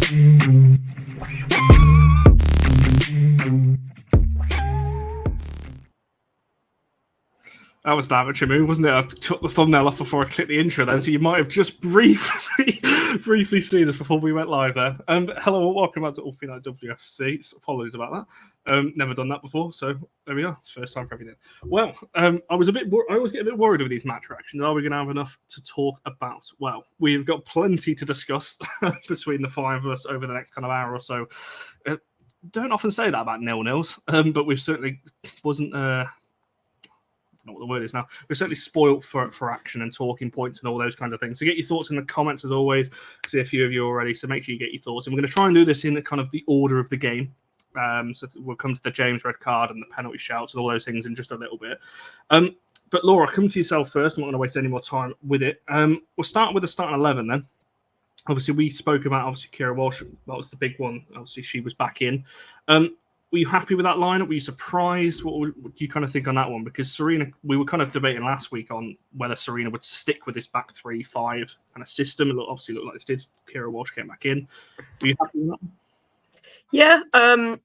That was the amateur move, wasn't it? I took the thumbnail off before I clicked the intro then, so you might have just briefly seen us before we went live there. Hello and welcome back to allforunitedvids WFC. Apologies about that. Never done that before, so there we are. It's first time for everything. Well, I always get a bit worried with these match reactions. Are we going to have enough to talk about? Well, we've got plenty to discuss between the five of us over the next kind of hour or so. Don't often say that about nil-nils, but we've certainly wasn't... I don't know what the word is now. We're certainly spoilt for action and talking points and all those kinds of things. So get your thoughts in the comments as always. I see a few of you already, so make sure you get your thoughts. And we're going to try and do this in the kind of the order of the game. So we'll come to the James red card and the penalty shouts and all those things in just a little bit. But Laura, come to yourself first. I'm not going to waste any more time with it. We'll start with the starting 11 then. Obviously, we spoke about Kira Walsh. That was the big one. Obviously, she was back in. Were you happy with that lineup? Were you surprised? What do you kind of think on that one? Because Serena, we were kind of debating last week on whether Serena would stick with this back 3-5 kind of system. It obviously looked like it did. Kira Walsh came back in. Were you happy with that? Yeah, I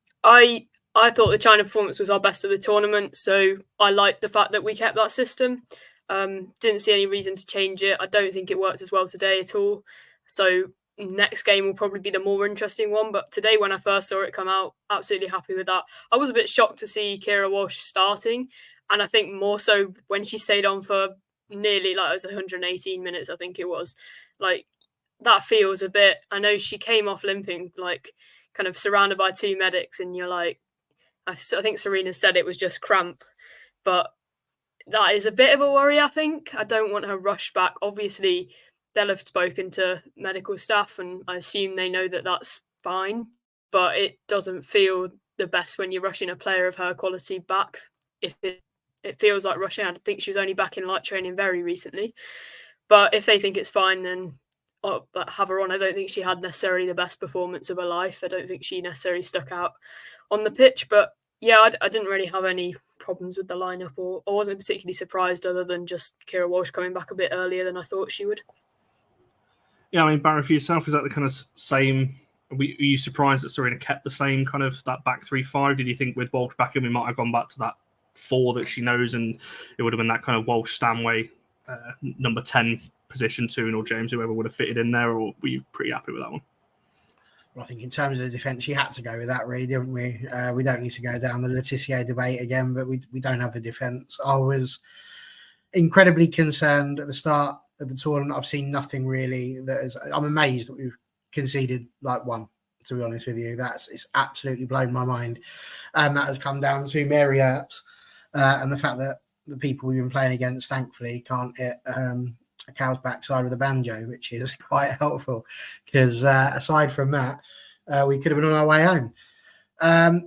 thought the China performance was our best of the tournament, so I liked the fact that we kept that system. Didn't see any reason to change it. I don't think it worked as well today at all. So next game will probably be the more interesting one, but today when I first saw it come out, absolutely happy with that. I was a bit shocked to see Kira Walsh starting, and I think more so when she stayed on for nearly, like, it was 118 minutes, I think it was. Like, that feels a bit... I know she came off limping, like, kind of surrounded by two medics, and you're like... I think Serena said it was just cramp, but that is a bit of a worry, I think. I don't want her rushed back. Obviously, they'll have spoken to medical staff, and I assume they know that that's fine, but it doesn't feel the best when you're rushing a player of her quality back. If it feels like rushing, I think she was only back in light training very recently. But if they think it's fine, then have her on. I don't think she had necessarily the best performance of her life. I don't think she necessarily stuck out on the pitch, but yeah, I didn't really have any problems with the lineup, or I wasn't particularly surprised other than just Kira Walsh coming back a bit earlier than I thought she would. Yeah, I mean, Barry, for yourself, is that the kind of same... Were you surprised that Serena kept the same kind of that back 3-5? Did you think with Walsh back in, we might have gone back to that 4 that she knows, and it would have been that kind of Walsh, Stanway, number 10 position, Toon or James, whoever would have fitted in there, or were you pretty happy with that one? Well, I think in terms of the defence, you had to go with that, really, didn't we? We don't need to go down the Letitia debate again, but we don't have the defence. I was incredibly concerned at the start of the tournament. I've seen nothing really that is... I'm amazed that we've conceded like 1, to be honest with you. It's absolutely blown my mind. And that has come down to Mary Earps and the fact that the people we've been playing against, thankfully, can't hit a cow's backside with a banjo, which is quite helpful, because aside from that, we could have been on our way home.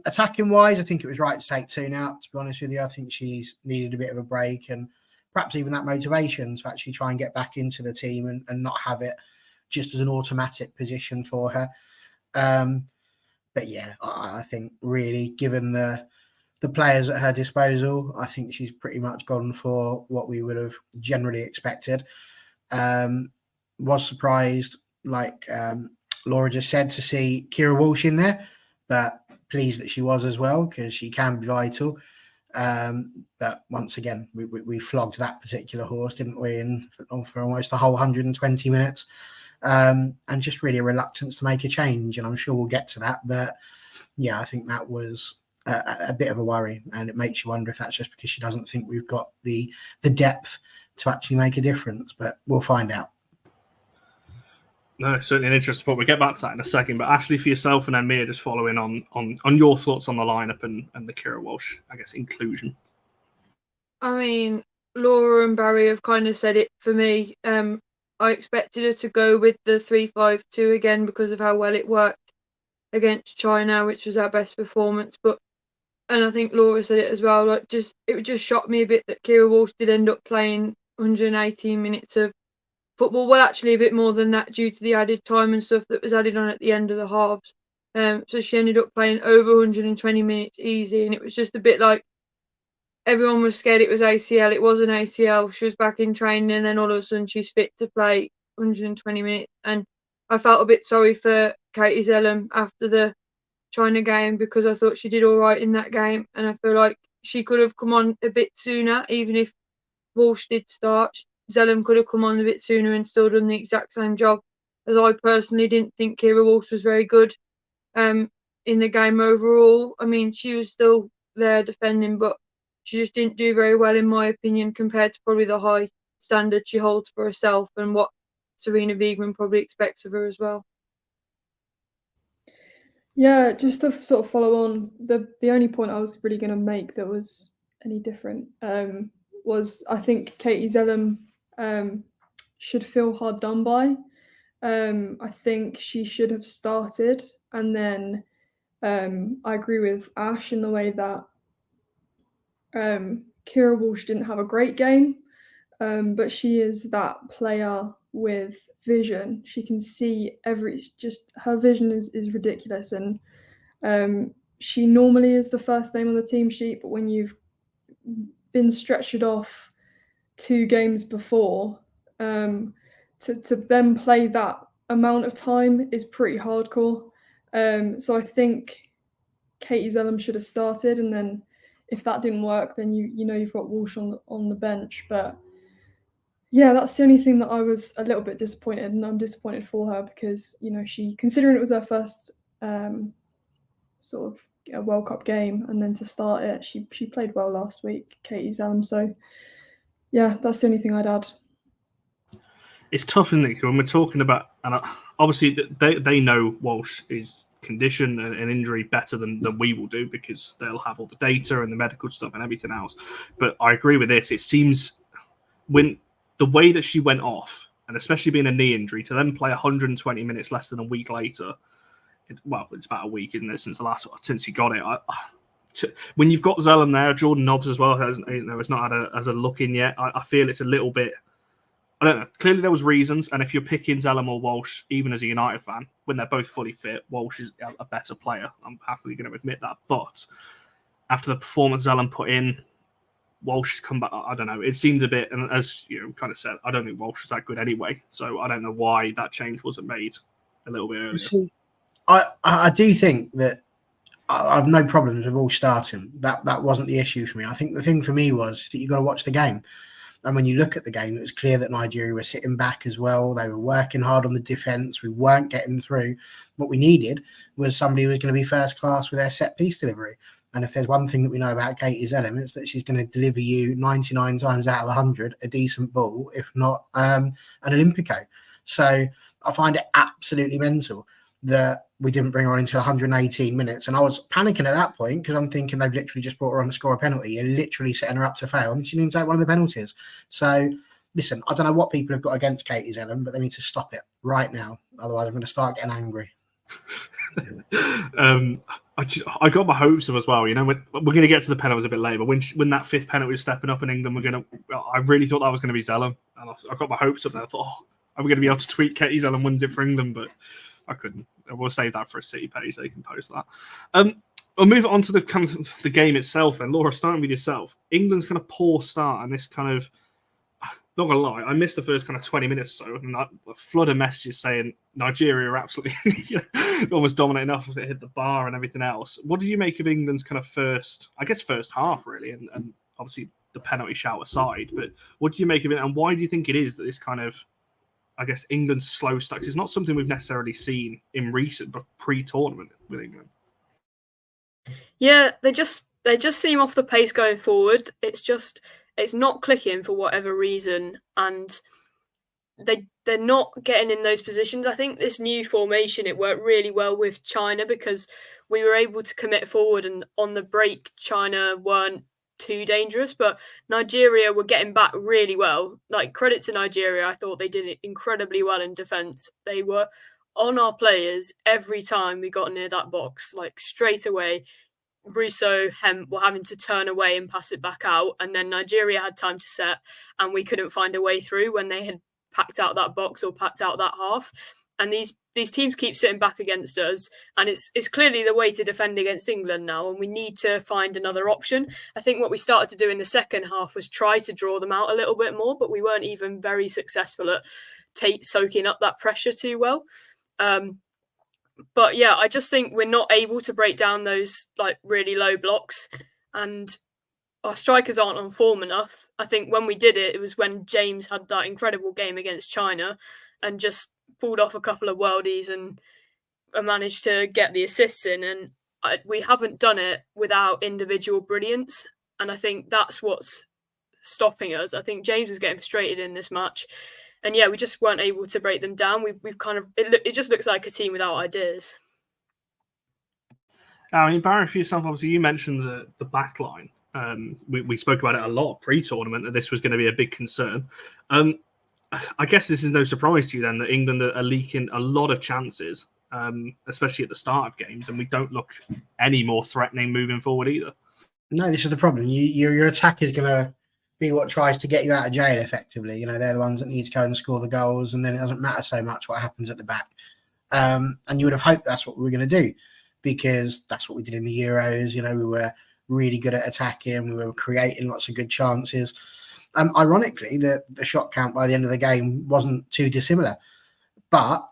Attacking wise, I think it was right to take Toon out, to be honest with you. I think she's needed a bit of a break, and perhaps even that motivation to actually try and get back into the team and not have it just as an automatic position for her. But yeah, I think really, given the players at her disposal, I think she's pretty much gone for what we would have generally expected. Was surprised, like Laura just said, to see Kira Walsh in there, but pleased that she was as well, because she can be vital. But once again, we flogged that particular horse, didn't we, for almost the whole 120 minutes. And just really a reluctance to make a change, and I'm sure we'll get to that. But yeah, I think that was a bit of a worry, and it makes you wonder if that's just because she doesn't think we've got the depth to actually make a difference. But we'll find out. No, certainly an interesting point. We'll get back to that in a second. But Ashley, for yourself, and then Mia, just following on your thoughts on the lineup and the Kira Walsh, I guess, inclusion. I mean, Laura and Barry have kind of said it for me. I expected her to go with the 3-5-2 again because of how well it worked against China, which was our best performance. And I think Laura said it as well. Like, it just shocked me a bit that Kira Walsh did end up playing 118 minutes of football. Well, actually, a bit more than that due to the added time and stuff that was added on at the end of the halves. So she ended up playing over 120 minutes easy, and it was just a bit like everyone was scared it was ACL. It wasn't ACL. She was back in training, and then all of a sudden she's fit to play 120 minutes. And I felt a bit sorry for Katie Zellum after the China game because I thought she did all right in that game, and I feel like she could have come on a bit sooner, even if Walsh did start. Zellum could have come on a bit sooner and still done the exact same job, as I personally didn't think Kira Walsh was very good in the game overall. I mean, she was still there defending, but she just didn't do very well, in my opinion, compared to probably the high standard she holds for herself and what Serena Wiegman probably expects of her as well. Yeah, just to sort of follow on, the only point I was really going to make that was any different was I think Katie Zellum should feel hard done by. I think she should have started, and then I agree with Ash in the way that Kira Walsh didn't have a great game, but she is that player with vision. She can see her vision is ridiculous, and she normally is the first name on the team sheet, but when you've been stretched off 2 games before, to then play that amount of time is pretty hardcore. So I think Katie Zellum should have started, and then if that didn't work, then you've got Walsh on the bench. But yeah, that's the only thing that I was a little bit disappointed, and I'm disappointed for her because she, considering it was her first sort of a World Cup game, and then to start it, she played well last week, Katie Zellum. So yeah, that's the only thing I'd add. It's tough, isn't it? When we're talking about, and obviously they know Walsh is condition and injury better than we will do because they'll have all the data and the medical stuff and everything else. But I agree with this. It seems when the way that she went off, and especially being a knee injury, to then play 120 minutes less than a week later, it's about a week, isn't it, since you got it. When you've got Zellum there, Jordan Nobbs as well has not had a look in yet. I feel it's a little bit. I don't know. Clearly, there was reasons, and if you're picking Zellum or Walsh, even as a United fan, when they're both fully fit, Walsh is a better player. I'm happily going to admit that. But after the performance Zellum put in, Walsh has come back. I don't know. It seemed a bit, and as you kind of said, I don't think Walsh is that good anyway. So I don't know why that change wasn't made a little bit earlier. See, I do think that I have no problems with all starting. That wasn't the issue for me. I think the thing for me was that you got to watch the game. And when you look at the game, it was clear that Nigeria were sitting back as well. They were working hard on the defence. We weren't getting through. What we needed was somebody who was going to be first class with their set piece delivery. And if there's one thing that we know about Katie Zellum, it's that she's going to deliver you 99 times out of 100 a decent ball, if not an Olympico. So I find it absolutely mental that we didn't bring her on until 118 minutes. And I was panicking at that point because I'm thinking they've literally just brought her on to score a penalty. You're literally setting her up to fail. And she didn't take one of the penalties. So, listen, I don't know what people have got against Katie Zellum, but they need to stop it right now. Otherwise, I'm going to start getting angry. I got my hopes up as well. We're going to get to the penalties a bit later. But when that 5th penalty was stepping up in England, I really thought that was going to be Zellum. And I got my hopes up there. I thought, are we going to be able to tweet Katie Zellum wins it for England? But I couldn't. We'll save that for a City page. They can post that. We'll move on to the game itself. And Laura, starting with yourself, England's kind of poor start and this kind of. Not gonna lie, I missed the first kind of 20 minutes or so, and a flood of messages saying Nigeria are absolutely almost dominating enough as it hit the bar and everything else. What do you make of England's kind of first half, really, and obviously the penalty shout aside, but what do you make of it, and why do you think it is that this kind of, I guess, England's slow start is not something we've necessarily seen in recent, but pre-tournament with England? Yeah, they just seem off the pace going forward. It's not clicking for whatever reason, and they're not getting in those positions. I think this new formation, it worked really well with China because we were able to commit forward, and on the break, China weren't too dangerous, but Nigeria were getting back really well. Like, credit to Nigeria, I thought they did it incredibly well in defence. They were on our players every time we got near that box, like straight away. Russo were having to turn away and pass it back out, and then Nigeria had time to set, and we couldn't find a way through when they had packed out that box or packed out that half. And these teams keep sitting back against us, and it's clearly the way to defend against England now, and we need to find another option. I think what we started to do in the second half was try to draw them out a little bit more, but we weren't even very successful at soaking up that pressure too well. But yeah, I just think we're not able to break down those like really low blocks, and our strikers aren't on form enough. I think when we did it, it was when James had that incredible game against China and just pulled off a couple of worldies and managed to get the assists in. And we haven't done it without individual brilliance. And I think that's what's stopping us. I think James was getting frustrated in this match. And yeah, we just weren't able to break them down. We've kind of, it just looks like a team without ideas. I mean, Barry, for yourself, obviously, you mentioned the back line. We spoke about it a lot pre-tournament that this was going to be a big concern. I guess this is no surprise to you then that England are leaking a lot of chances, especially at the start of games, and we don't look any more threatening moving forward either. No, this is the problem. Your attack is going to be what tries to get you out of jail effectively. You know, they're the ones that need to go and score the goals, and then it doesn't matter so much what happens at the back. And you would have hoped that's what we were going to do, because that's what we did in the Euros. You know, we were really good at attacking. We were creating lots of good chances. Ironically, the shot count by the end of the game wasn't too dissimilar, but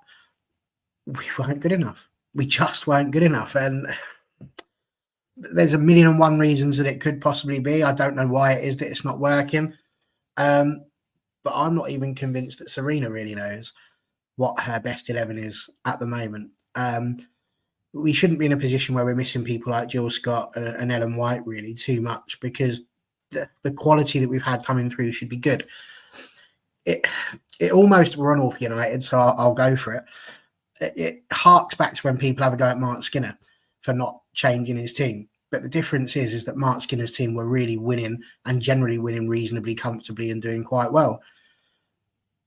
we weren't good enough. We just weren't good enough. And there's a million and one reasons that it could possibly be. I don't know why it is that it's not working. But I'm not even convinced that Serena really knows what her best 11 is at the moment. We shouldn't be in a position where we're missing people like Jill Scott and Ellen White really too much, because the quality that we've had coming through should be good. It almost run off United, so I'll go for it. It harks back to when people have a go at Mark Skinner for not changing his team. But the difference is that Mark Skinner's team were really winning and generally winning reasonably comfortably and doing quite well.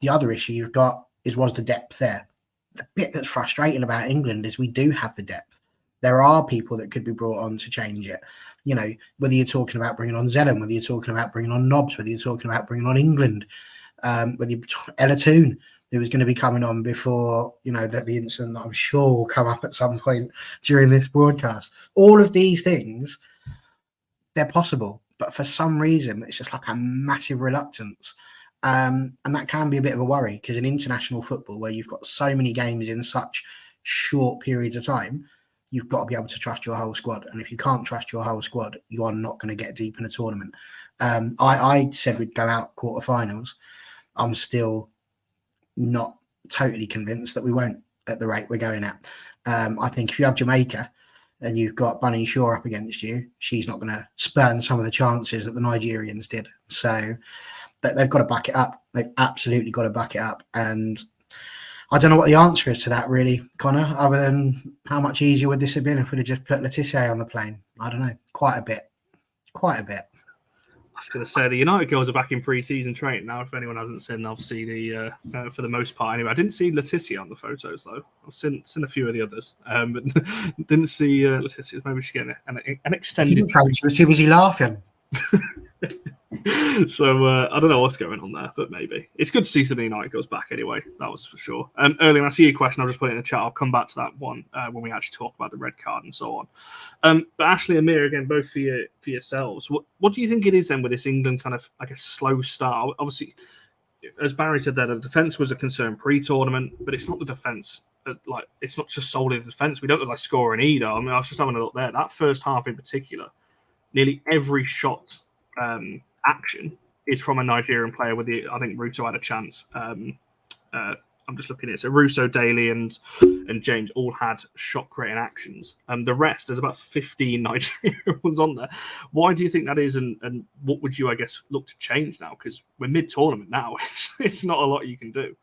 The other issue you've got was the depth there. The bit that's frustrating about England is we do have the depth. There are people that could be brought on to change it. You know, whether you're talking about bringing on Zelen, whether you're talking about bringing on Nobbs, whether you're talking about bringing on England, whether you're Ella Toone, who was going to be coming on before, you know, the incident that I'm sure will come up at some point during this broadcast. All of these things, they're possible, but for some reason, it's just like a massive reluctance. And that can be a bit of a worry, because in international football, where you've got so many games in such short periods of time, you've got to be able to trust your whole squad. And if you can't trust your whole squad, you are not going to get deep in a tournament. I said we'd go out quarterfinals. I'm still not totally convinced that we won't at the rate we're going at. I think if you have Jamaica and you've got Bunny Shaw up against you, she's not going to spurn some of the chances that the Nigerians did. So they've got to back it up. They've absolutely got to back it up. And I don't know what the answer is to that, really, Connor, other than how much easier would this have been if we'd have just put Laetitia on the plane? I don't know. Quite a bit. I was going to say the United girls are back in pre-season training now. If anyone hasn't seen, obviously the for the most part anyway. I didn't see Laetitia on the photos though. I've seen a few of the others, but didn't see Laetitia. Maybe she's getting an extended. She didn't train. She was too busy laughing. So I don't know what's going on there, but maybe it's good to see some of the United girls back anyway. That was for sure. Earlier, when I see your question, I'll just put it in the chat. I'll come back to that one when we actually talk about the red card and so on. But Ashley and Mia, again, both for yourselves. What do you think it is then with this England kind of, I guess, slow start? Obviously, as Barry said there, the defence was a concern pre-tournament, but it's not the defence. Like, it's not just solely the defence. We don't look like scoring either. I mean, I was just having a look there. That first half in particular, nearly every shot action is from a Nigerian player. I think Russo had a chance. I'm just looking at it. So Russo, Daly, and James all had shot creating actions. The rest, there's about 15 Nigerians on there. Why do you think that is? And what would you, I guess, look to change now? Because we're mid-tournament now. It's not a lot you can do.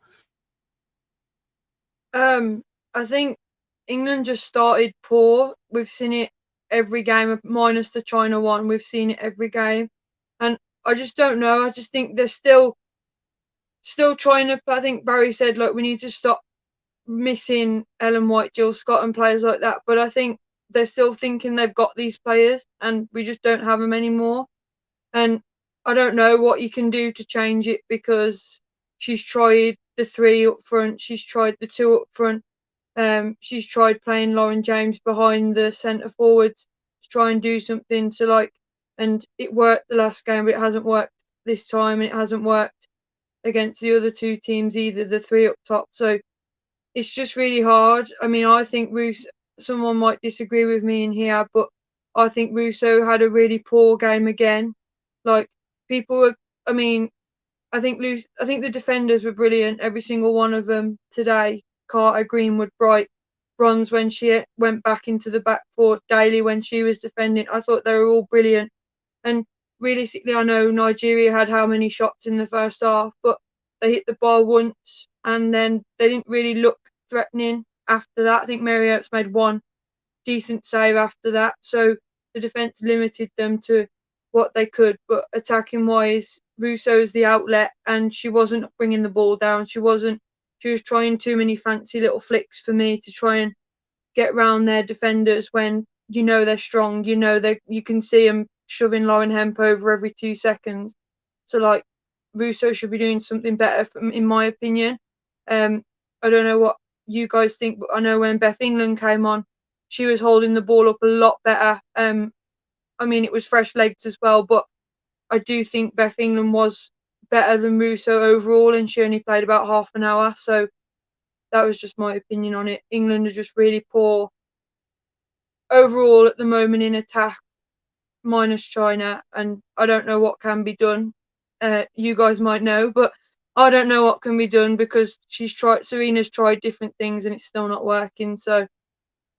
I think England just started poor. We've seen it every game, minus the China one. We've seen it every game. And I just don't know. I just think they're still trying to. I think Barry said, look, we need to stop missing Ellen White, Jill Scott, and players like that. But I think they're still thinking they've got these players, and we just don't have them anymore. And I don't know what you can do to change it, because she's tried the 3 up front, she's tried the 2 up front, she's tried playing Lauren James behind the centre forwards to try and do something to like. And it worked the last game, but it hasn't worked this time, and it hasn't worked against the other 2 teams either, the 3 up top. So it's just really hard. I mean, I think someone might disagree with me in here, but I think Russo had a really poor game again. Like, people were, I mean, I think the defenders were brilliant, every single one of them today. Carter, Greenwood, Bright, Bronze when she went back into the back four, Daly when she was defending. I thought they were all brilliant. And realistically, I know Nigeria had how many shots in the first half, but they hit the bar once and then they didn't really look threatening after that. I think Mary Earps made one decent save after that. So the defence limited them to what they could. But attacking wise, Russo is the outlet and she wasn't bringing the ball down. She was trying too many fancy little flicks for me to try and get round their defenders when you know they're strong. You know you can see them shoving Lauren Hemp over every 2 seconds. So like Russo should be doing something better, in my opinion. I don't know what you guys think, but I know when Beth England came on, she was holding the ball up a lot better. I mean, it was fresh legs as well, but I do think Beth England was better than Russo overall, and she only played about half an hour. So that was just my opinion on it. England are just really poor overall at the moment in attack, minus China, and I don't know what can be done. You guys might know, but I don't know what can be done because Serena's tried different things and it's still not working. So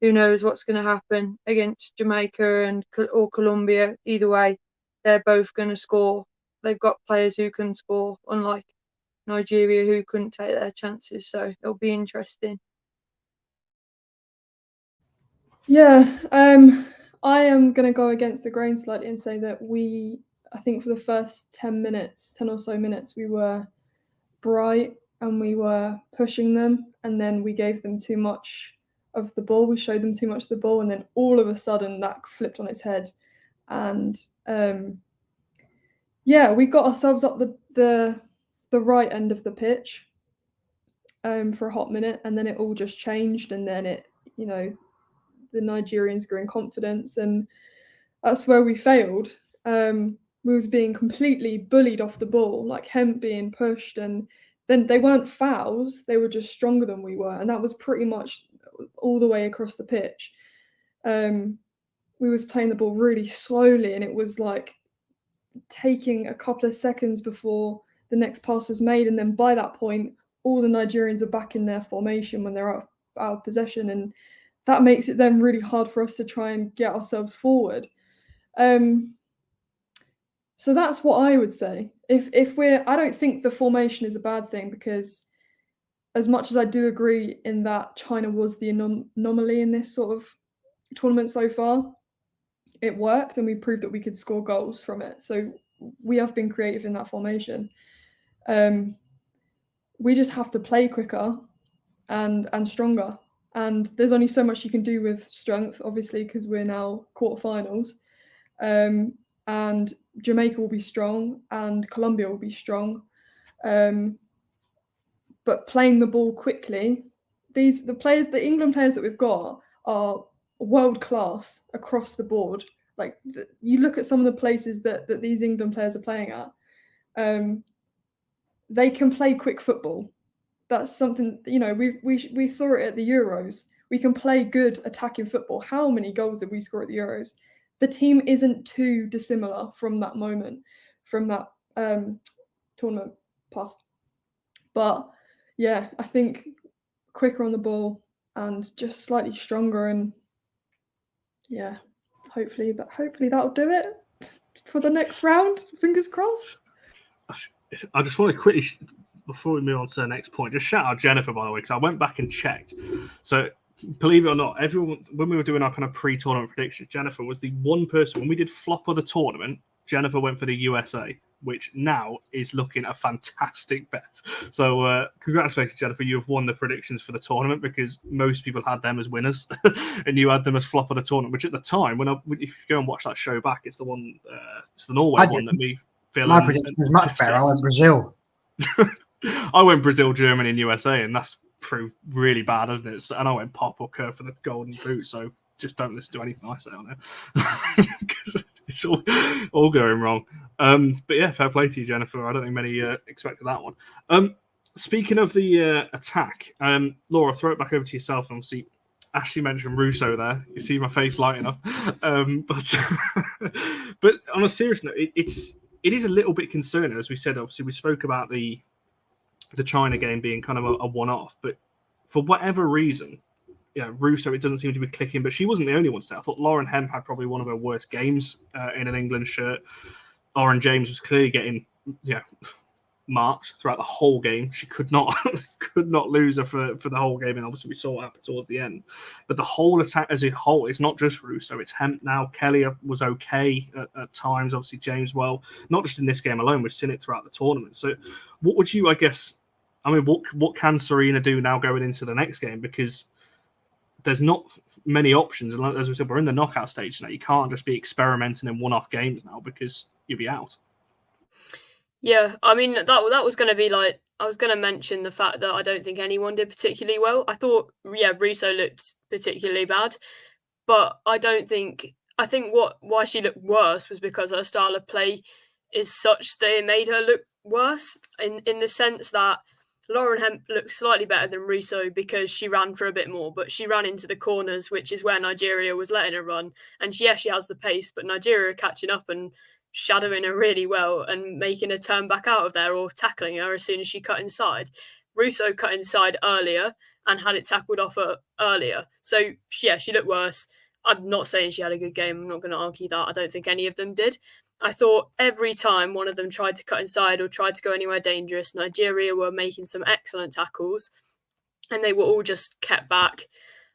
who knows what's going to happen against Jamaica or Colombia. Either way, they're both going to score. They've got players who can score, unlike Nigeria who couldn't take their chances. So it'll be interesting. Yeah, I am going to go against the grain slightly and say that I think for the first 10 or so minutes, we were bright and we were pushing them, and then we gave them too much of the ball. We showed them too much of the ball, and then all of a sudden that flipped on its head. And we got ourselves up the right end of the pitch for a hot minute, and then it all just changed, and then the Nigerians grew in confidence, and that's where we failed. We was being completely bullied off the ball, like Hemp being pushed, and then they weren't fouls, they were just stronger than we were, and that was pretty much all the way across the pitch. We was playing the ball really slowly, and it was like taking a couple of seconds before the next pass was made, and then by that point all the Nigerians are back in their formation when they're out of possession, and that makes it then really hard for us to try and get ourselves forward. So that's what I would say. I don't think the formation is a bad thing, because as much as I do agree in that China was the anomaly in this sort of tournament so far, it worked and we proved that we could score goals from it. So we have been creative in that formation. We just have to play quicker and stronger. And there's only so much you can do with strength, obviously, because we're now quarterfinals. And Jamaica will be strong and Colombia will be strong. But playing the ball quickly, the England players that we've got are world class across the board. Like you look at some of the places that these England players are playing at, they can play quick football. That's something, we saw it at the Euros. We can play good attacking football. How many goals did we score at the Euros? The team isn't too dissimilar from that moment, from that tournament past. But yeah, I think quicker on the ball and just slightly stronger, and yeah, hopefully that'll do it for the next round. Fingers crossed. I just want to quickly, before we move on to the next point, just shout out Jennifer, by the way, because I went back and checked. So believe it or not, everyone, when we were doing our kind of pre-tournament predictions, Jennifer was the one person, when we did flop of the tournament, Jennifer went for the USA, which now is looking a fantastic bet. So congratulations, Jennifer. You have won the predictions for the tournament, because most people had them as winners and you had them as flop of the tournament, which at the time, if you go and watch that show back, it's the one, it's the Norway one that me, Phil, my prediction was much better. I went Brazil. I went Brazil, Germany, and USA, and that's proved really bad, hasn't it? And I went pop or curve for the golden boot. So just don't listen to anything I say on it, because it's all going wrong. But yeah, fair play to you, Jennifer. I don't think many expected that one. speaking of the attack, Laura, throw it back over to yourself. Obviously, Ashley mentioned Russo there. You see my face lighting up. But on a serious note, it is a little bit concerning, as we said. Obviously, we spoke about the China game being kind of a one-off, but for whatever reason, Russo, it doesn't seem to be clicking. But she wasn't the only one today. I thought Lauren Hemp had probably one of her worst games in an England shirt. Lauren James was clearly getting marks throughout the whole game. She could not lose her for the whole game, and obviously we saw what happened towards the end. But the whole attack as a whole, it's not just Russo, it's Hemp now. Kelly was okay at times, obviously James not just in this game alone, we've seen it throughout the tournament. So what would you, what can Serena do now going into the next game? Because there's not many options, and as we said, we're in the knockout stage now. You can't just be experimenting in one-off games now because you'll be out. Yeah, I mean that was going to be like, I was going to mention the fact that I don't think anyone did particularly well. I thought Russo looked particularly bad, but I think why she looked worse was because her style of play is such that it made her look worse in the sense that Lauren Hemp looked slightly better than Russo because she ran for a bit more, but she ran into the corners, which is where Nigeria was letting her run. And she has the pace, but Nigeria are catching up and shadowing her really well and making her turn back out of there or tackling her as soon as she cut inside. Russo cut inside earlier and had it tackled off her earlier. So, she looked worse. I'm not saying she had a good game. I'm not going to argue that. I don't think any of them did. I thought every time one of them tried to cut inside or tried to go anywhere dangerous, Nigeria were making some excellent tackles and they were all just kept back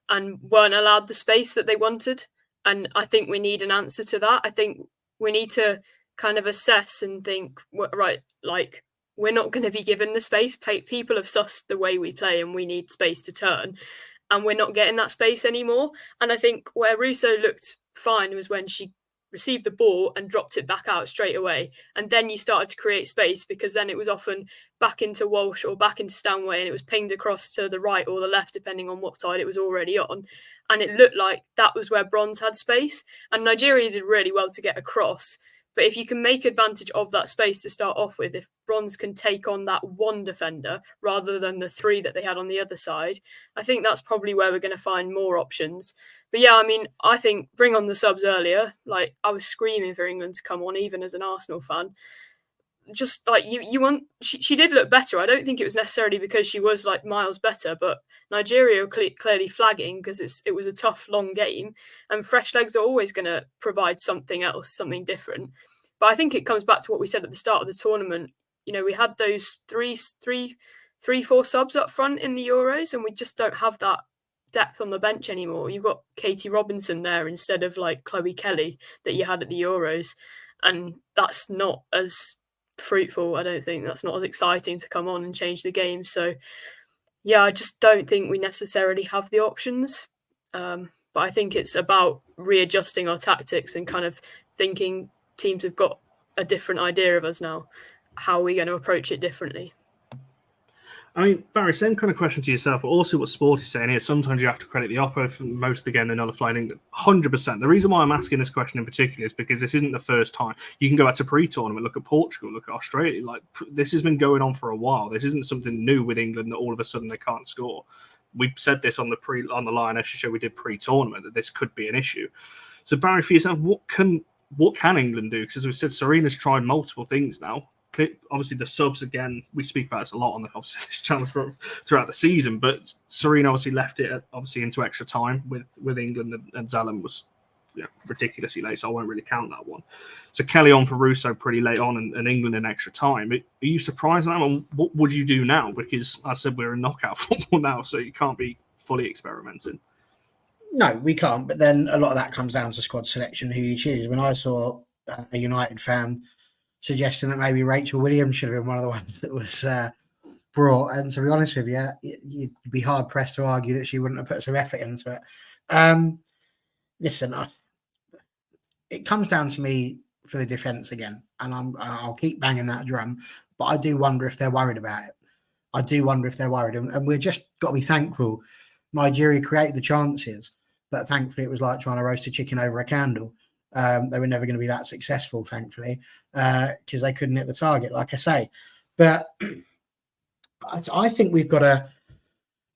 and weren't allowed the space that they wanted. And I think we need an answer to that. I think we need to kind of assess and think, right, like, we're not going to be given the space. People have sussed the way we play and we need space to turn. And we're not getting that space anymore. And I think where Russo looked fine was when she received the ball and dropped it back out straight away. And then you started to create space because then it was often back into Walsh or back into Stanway and it was pinged across to the right or the left, depending on what side it was already on. And it looked like that was where Bronze had space. And Nigeria did really well to get across. But if you can make advantage of that space to start off with, if Bronze can take on that one defender rather than the three that they had on the other side, I think that's probably where we're going to find more options. But I think bring on the subs earlier. Like, I was screaming for England to come on, even as an Arsenal fan. Just like she did look better. I don't think it was necessarily because she was like miles better, but Nigeria were clearly flagging because it was a tough, long game, and fresh legs are always going to provide something else, something different. But I think it comes back to what we said at the start of the tournament. We had those three, 4 subs up front in the Euros, and we just don't have that depth on the bench anymore. You've got Katie Robinson there instead of like Chloe Kelly that you had at the Euros, and that's not as fruitful. I don't think that's not as exciting to come on and change the game. So I just don't think we necessarily have the options. But I think it's about readjusting our tactics and kind of thinking teams have got a different idea of us now. How are we going to approach it differently? I mean, Barry, same kind of question to yourself, but also what Sport is saying here. Sometimes you have to credit the Oppo for most of the game they're nullifying England. 100%. The reason why I'm asking this question in particular is because this isn't the first time. You can go back to pre-tournament, look at Portugal, look at Australia. Like, this has been going on for a while. This isn't something new with England that all of a sudden they can't score. We said this on the Lionesses show we did pre-tournament that this could be an issue. So Barry, for yourself, what can England do? Because as we said, Serena's tried multiple things now. Obviously, the subs, again, we speak about this a lot on the this channel throughout the season, but Serena obviously left it obviously into extra time with England, and Zalem was ridiculously late, so I won't really count that one. So Kelly on for Russo pretty late on, and England in extra time. Are you surprised at that? And what would you do now? Because I said we're in knockout football now, so you can't be fully experimenting. No, we can't. But then a lot of that comes down to squad selection, who you choose. When I saw a United fan suggesting that maybe Rachel Williams should have been one of the ones that was brought, and to be honest with you, you'd be hard pressed to argue that she wouldn't have put some effort into it. Listen, it comes down to me for the defence again, and I'll keep banging that drum, but I do wonder if they're worried about it. I do wonder if they're worried, and we're just got to be thankful Nigeria created the chances, but thankfully it was like trying to roast a chicken over a candle. They were never going to be that successful, thankfully, because they couldn't hit the target, like I say. But I think we've got to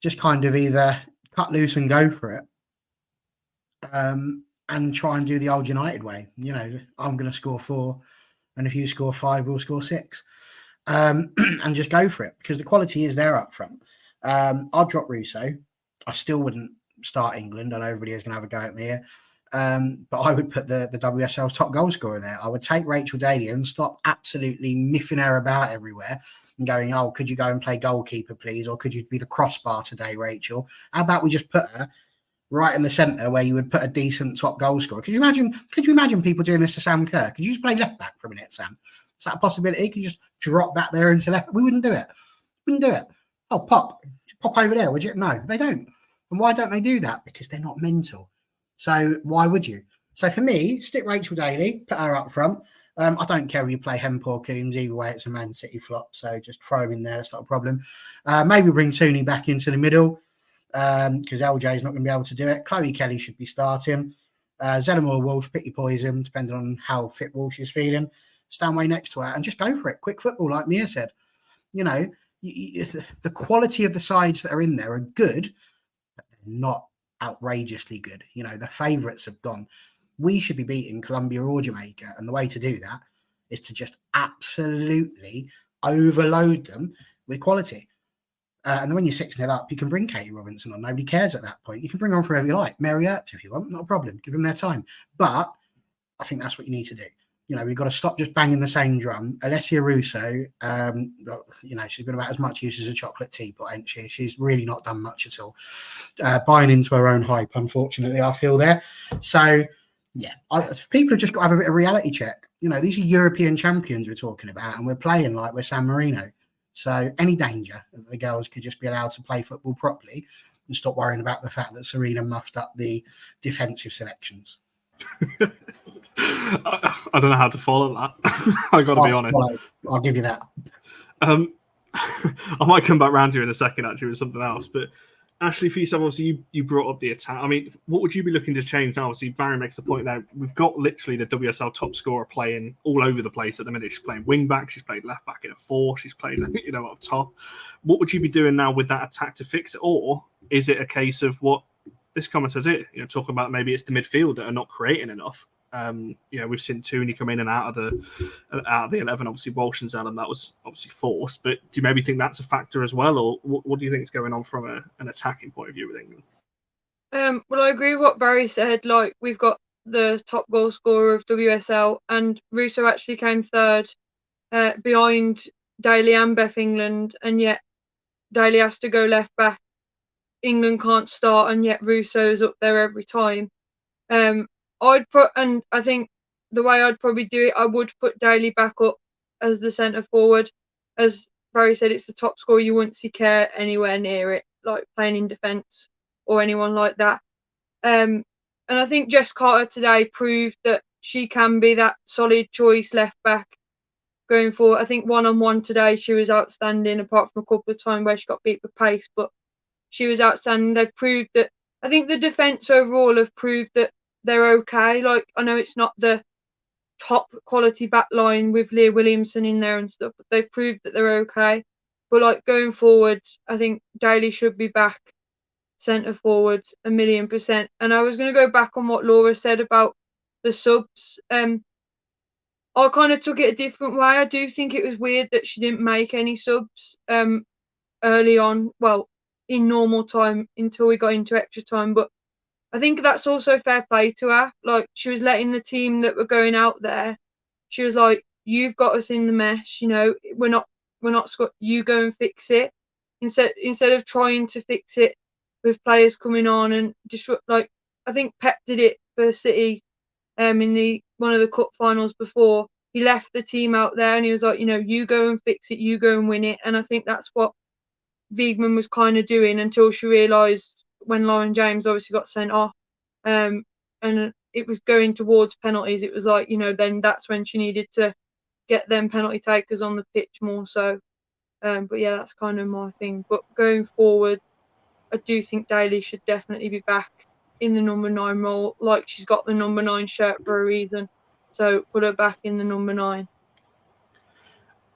just kind of either cut loose and go for it, and try and do the old United way. You know, I'm going to score 4, and if you score 5, we'll score 6, and just go for it, because the quality is there up front. I'll drop Russo. I still wouldn't start England. I know everybody is going to have a go at me here. But I would put the WSL's top goal scorer there. I would take Rachel Daly and stop absolutely miffing her about everywhere and going, oh, could you go and play goalkeeper, please? Or could you be the crossbar today, Rachel? How about we just put her right in the centre where you would put a decent top goal scorer? Could you imagine people doing this to Sam Kerr? Could you just play left back for a minute, Sam? Is that a possibility? Could you just drop back there into left? We wouldn't do it. Oh, pop over there, would you? No, they don't. And why don't they do that? Because they're not mental. So why would you? So for me, stick Rachel Daly, put her up front. I don't care if you play Hemp or Coombs. Either way, it's a Man City flop. So just throw him in there. That's not a problem. Maybe bring Tooney back into the middle, because LJ is not going to be able to do it. Chloe Kelly should be starting. Zeddemore Walsh, pick your poison, depending on how fit Walsh is feeling. Stanway next to her and just go for it. Quick football, like Mia said. You know, the quality of the sides that are in there are good, but they're not outrageously good. You know, the favourites have gone. We should be beating Colombia or Jamaica, and the way to do that is to just absolutely overload them with quality. And then when you're 6-0 up, you can bring Katie Robinson on. Nobody cares at that point. You can bring on whoever you like. Mary Earps if you want, not a problem. Give them their time. But I think that's what you need to do. You know, we've got to stop just banging the same drum. Alessia Russo, you know, she's been about as much use as a chocolate teapot, ain't she? She's really not done much at all. Buying into her own hype, unfortunately, I feel there. So, yeah, people have just got to have a bit of reality check. You know, these are European champions we're talking about, and we're playing like we're San Marino. So any danger that the girls could just be allowed to play football properly and stop worrying about the fact that Serena muffed up the defensive selections. I don't know how to follow that. I got to be honest. I'll give you that. I might come back round to you in a second, actually, with something else. But Ashley, for yourself, obviously, you brought up the attack. I mean, what would you be looking to change now? Obviously, Barry makes the point that we've got literally the WSL top scorer playing all over the place at the minute. She's playing wing back, she's played left back in a 4, she's played, you know, up top. What would you be doing now with that attack to fix it? Or is it a case of what this comment says it, you know, talking about maybe it's the midfield that are not creating enough? You know, we've seen Tooney come in and out of the 11. Obviously, Walsh and Zellum, that was obviously forced. But do you maybe think that's a factor as well, or what do you think is going on from an attacking point of view with England? Well, I agree with what Barry said. Like, we've got the top goal scorer of WSL, and Russo actually came third behind Daly and Beth England, and yet Daly has to go left back. England can't start, and yet Russo's up there every time. And I think the way I'd probably do it, I would put Daly back up as the centre forward. As Barry said, it's the top scorer. You wouldn't see Kerr anywhere near it, like playing in defence or anyone like that. And I think Jess Carter today proved that she can be that solid choice left back going forward. I think 1-on-1 today, she was outstanding, apart from a couple of times where she got beat with pace, but she was outstanding. They've proved that. I think the defence overall have proved that they're okay. Like, I know it's not the top quality back line with Leah Williamson in there and stuff, but they've proved that they're okay. But like going forward, I think Daly should be back centre forward 1,000,000%. And I was going to go back on what Laura said about the subs. I kind of took it a different way. I do think it was weird that she didn't make any subs early on. Well, in normal time until we got into extra time, but I think that's also fair play to her. Like, she was letting the team that were going out there, she was like, you've got us in the mess, you know, we're not you go and fix it. Instead of trying to fix it with players coming on and disrupt, like, I think Pep did it for City in one of the cup finals before. He left the team out there and he was like, you know, you go and fix it, you go and win it. And I think that's what Wiegman was kind of doing until she realised when Lauren James obviously got sent off, and it was going towards penalties. It was like, you know, then that's when she needed to get them penalty takers on the pitch more so. But yeah, that's kind of my thing. But going forward, I do think Daly should definitely be back in the number 9 role. Like, she's got the number 9 shirt for a reason, so put her back in the number 9.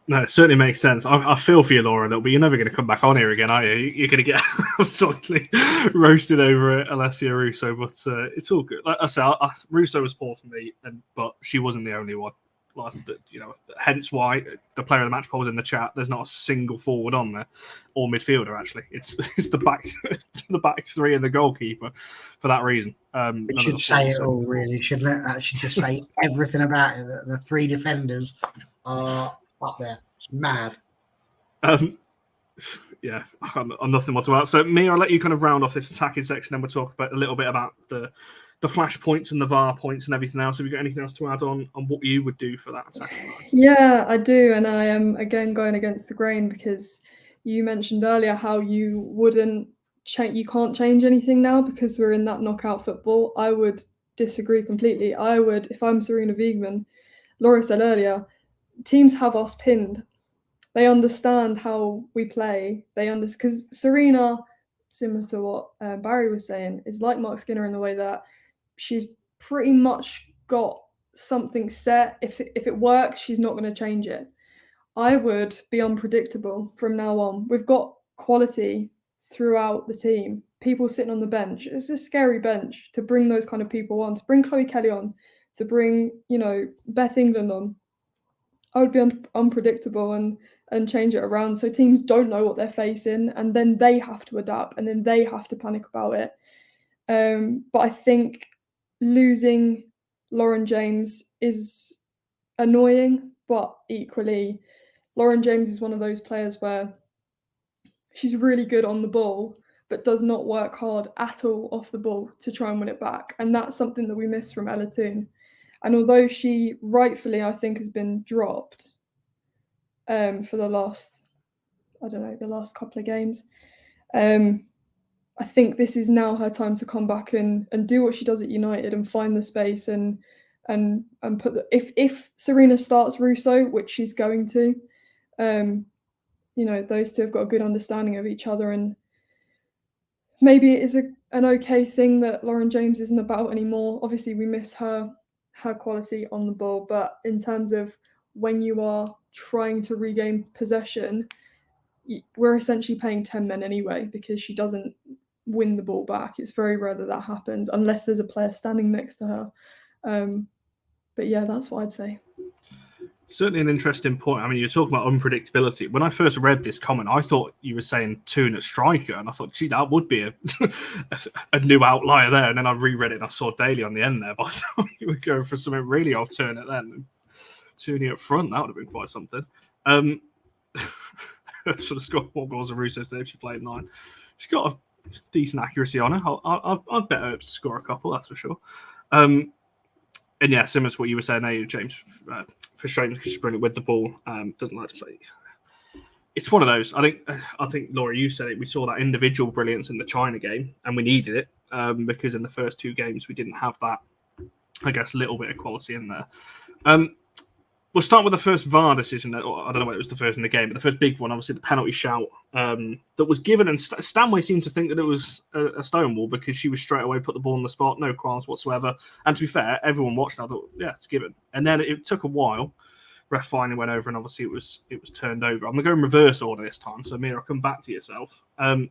No, it certainly makes sense. I feel for you, Laura, a little bit. You're never going to come back on here again, are you? You're going to get absolutely roasted over it, Alessia Russo, but it's all good. Like I said, Russo was poor for me, but she wasn't the only one. Hence why the player of the match poll was in the chat. There's not a single forward on there, or midfielder actually. It's the back three and the goalkeeper for that reason. It should say it all, really, shouldn't it? That should just say everything about it. The three defenders are up there. It's mad. Yeah, I'm nothing more to add. So, Mia, I'll let you kind of round off this attacking section, and we'll talk about a little bit about the flash points and the VAR points and everything else. Have you got anything else to add on what you would do for that attacking line? Yeah, I do, and I am again going against the grain because you mentioned earlier how you wouldn't change. You can't change anything now because we're in that knockout football. I would disagree completely. I would, if I'm Serena Wiegman. Laura said earlier, teams have us pinned. They understand how we play. They understand because Serena, similar to what Barry was saying, is like Mark Skinner in the way that she's pretty much got something set. If it works, she's not going to change it. I would be unpredictable from now on. We've got quality throughout the team. People sitting on the bench. It's a scary bench to bring those kind of people on, to bring Chloe Kelly on, to bring, Beth England on. I would be unpredictable and change it around so teams don't know what they're facing, and then they have to adapt, and then they have to panic about it. But I think losing Lauren James is annoying, but equally, Lauren James is one of those players where she's really good on the ball, but does not work hard at all off the ball to try and win it back. And that's something that we miss from Ella Toon. And although she rightfully, I think, has been dropped for the last couple of games, I think this is now her time to come back and do what she does at United and find the space and put if Serena starts Russo, which she's going to, those two have got a good understanding of each other, and maybe it is an okay thing that Lauren James isn't about anymore. Obviously, we miss her quality on the ball, but in terms of when you are trying to regain possession, we're essentially playing 10 men anyway because she doesn't win the ball back. It's very rare that happens unless there's a player standing next to her. But yeah, that's what I'd say. Certainly an interesting point. I mean, you're talking about unpredictability. When I first read this comment, I thought you were saying Toon at striker, and I thought, gee, that would be a new outlier there. And then I reread it and I saw Daly on the end there, but I thought you were going for something really alternate then. Tooney up front, that would have been quite something. Should have scored more goals than Russo today if she played 9. She's got a decent accuracy on her. I'd bet her to score a couple, that's for sure. And yeah, similar to what you were saying there, James, frustrating because she's brilliant with the ball, doesn't like to play. It's one of those. I think Laura, you said it. We saw that individual brilliance in the China game, and we needed it because in the first 2 games we didn't have that, I guess, little bit of quality in there. We'll start with the first VAR decision. I don't know whether it was the first in the game, but the first big one, obviously, the penalty shout that was given. And Stanway seemed to think that it was a stonewall because she was straight away put the ball on the spot, no qualms whatsoever. And to be fair, everyone watched. I thought, yeah, it's given. And then it took a while. Ref finally went over, and obviously it was turned over. I'm going to go in reverse order this time. So, Mira, I'll come back to yourself.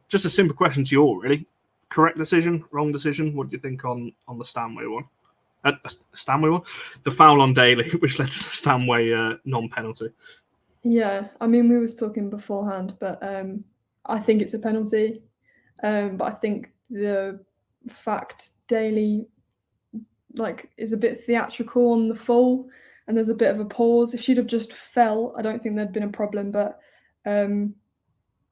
Just a simple question to you all, really. Correct decision, wrong decision? What do you think on the Stanway one? Stanway one? The foul on Daly, which led to the Stanway non-penalty. Yeah, I mean, we was talking beforehand, but I think it's a penalty. But I think the fact Daly is a bit theatrical on the fall, and there's a bit of a pause. If she'd have just fell, I don't think there'd been a problem. But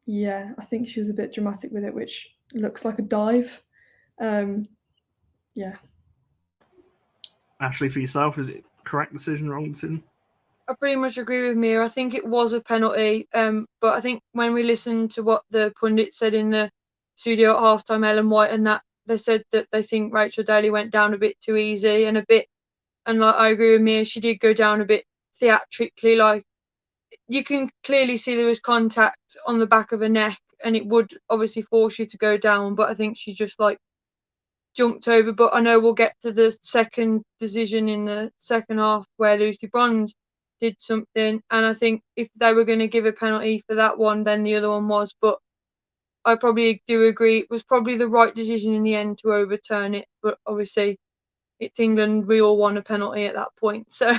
yeah, I think she was a bit dramatic with it, which looks like a dive. Yeah. Ashley, for yourself, is it correct decision, wrong decision? I pretty much agree with Mia. I think it was a penalty. But I think when we listened to what the pundit said in the studio at halftime, Ellen White and that, they said that they think Rachel Daly went down a bit too easy and I agree with Mia, she did go down a bit theatrically. Like, you can clearly see there was contact on the back of her neck, and it would obviously force you to go down. But I think she just jumped over. But I know we'll get to the second decision in the second half where Lucy Bronze did something. And I think if they were going to give a penalty for that one, then the other one was. But I probably do agree it was probably the right decision in the end to overturn it. But obviously, it's England. We all want a penalty at that point. So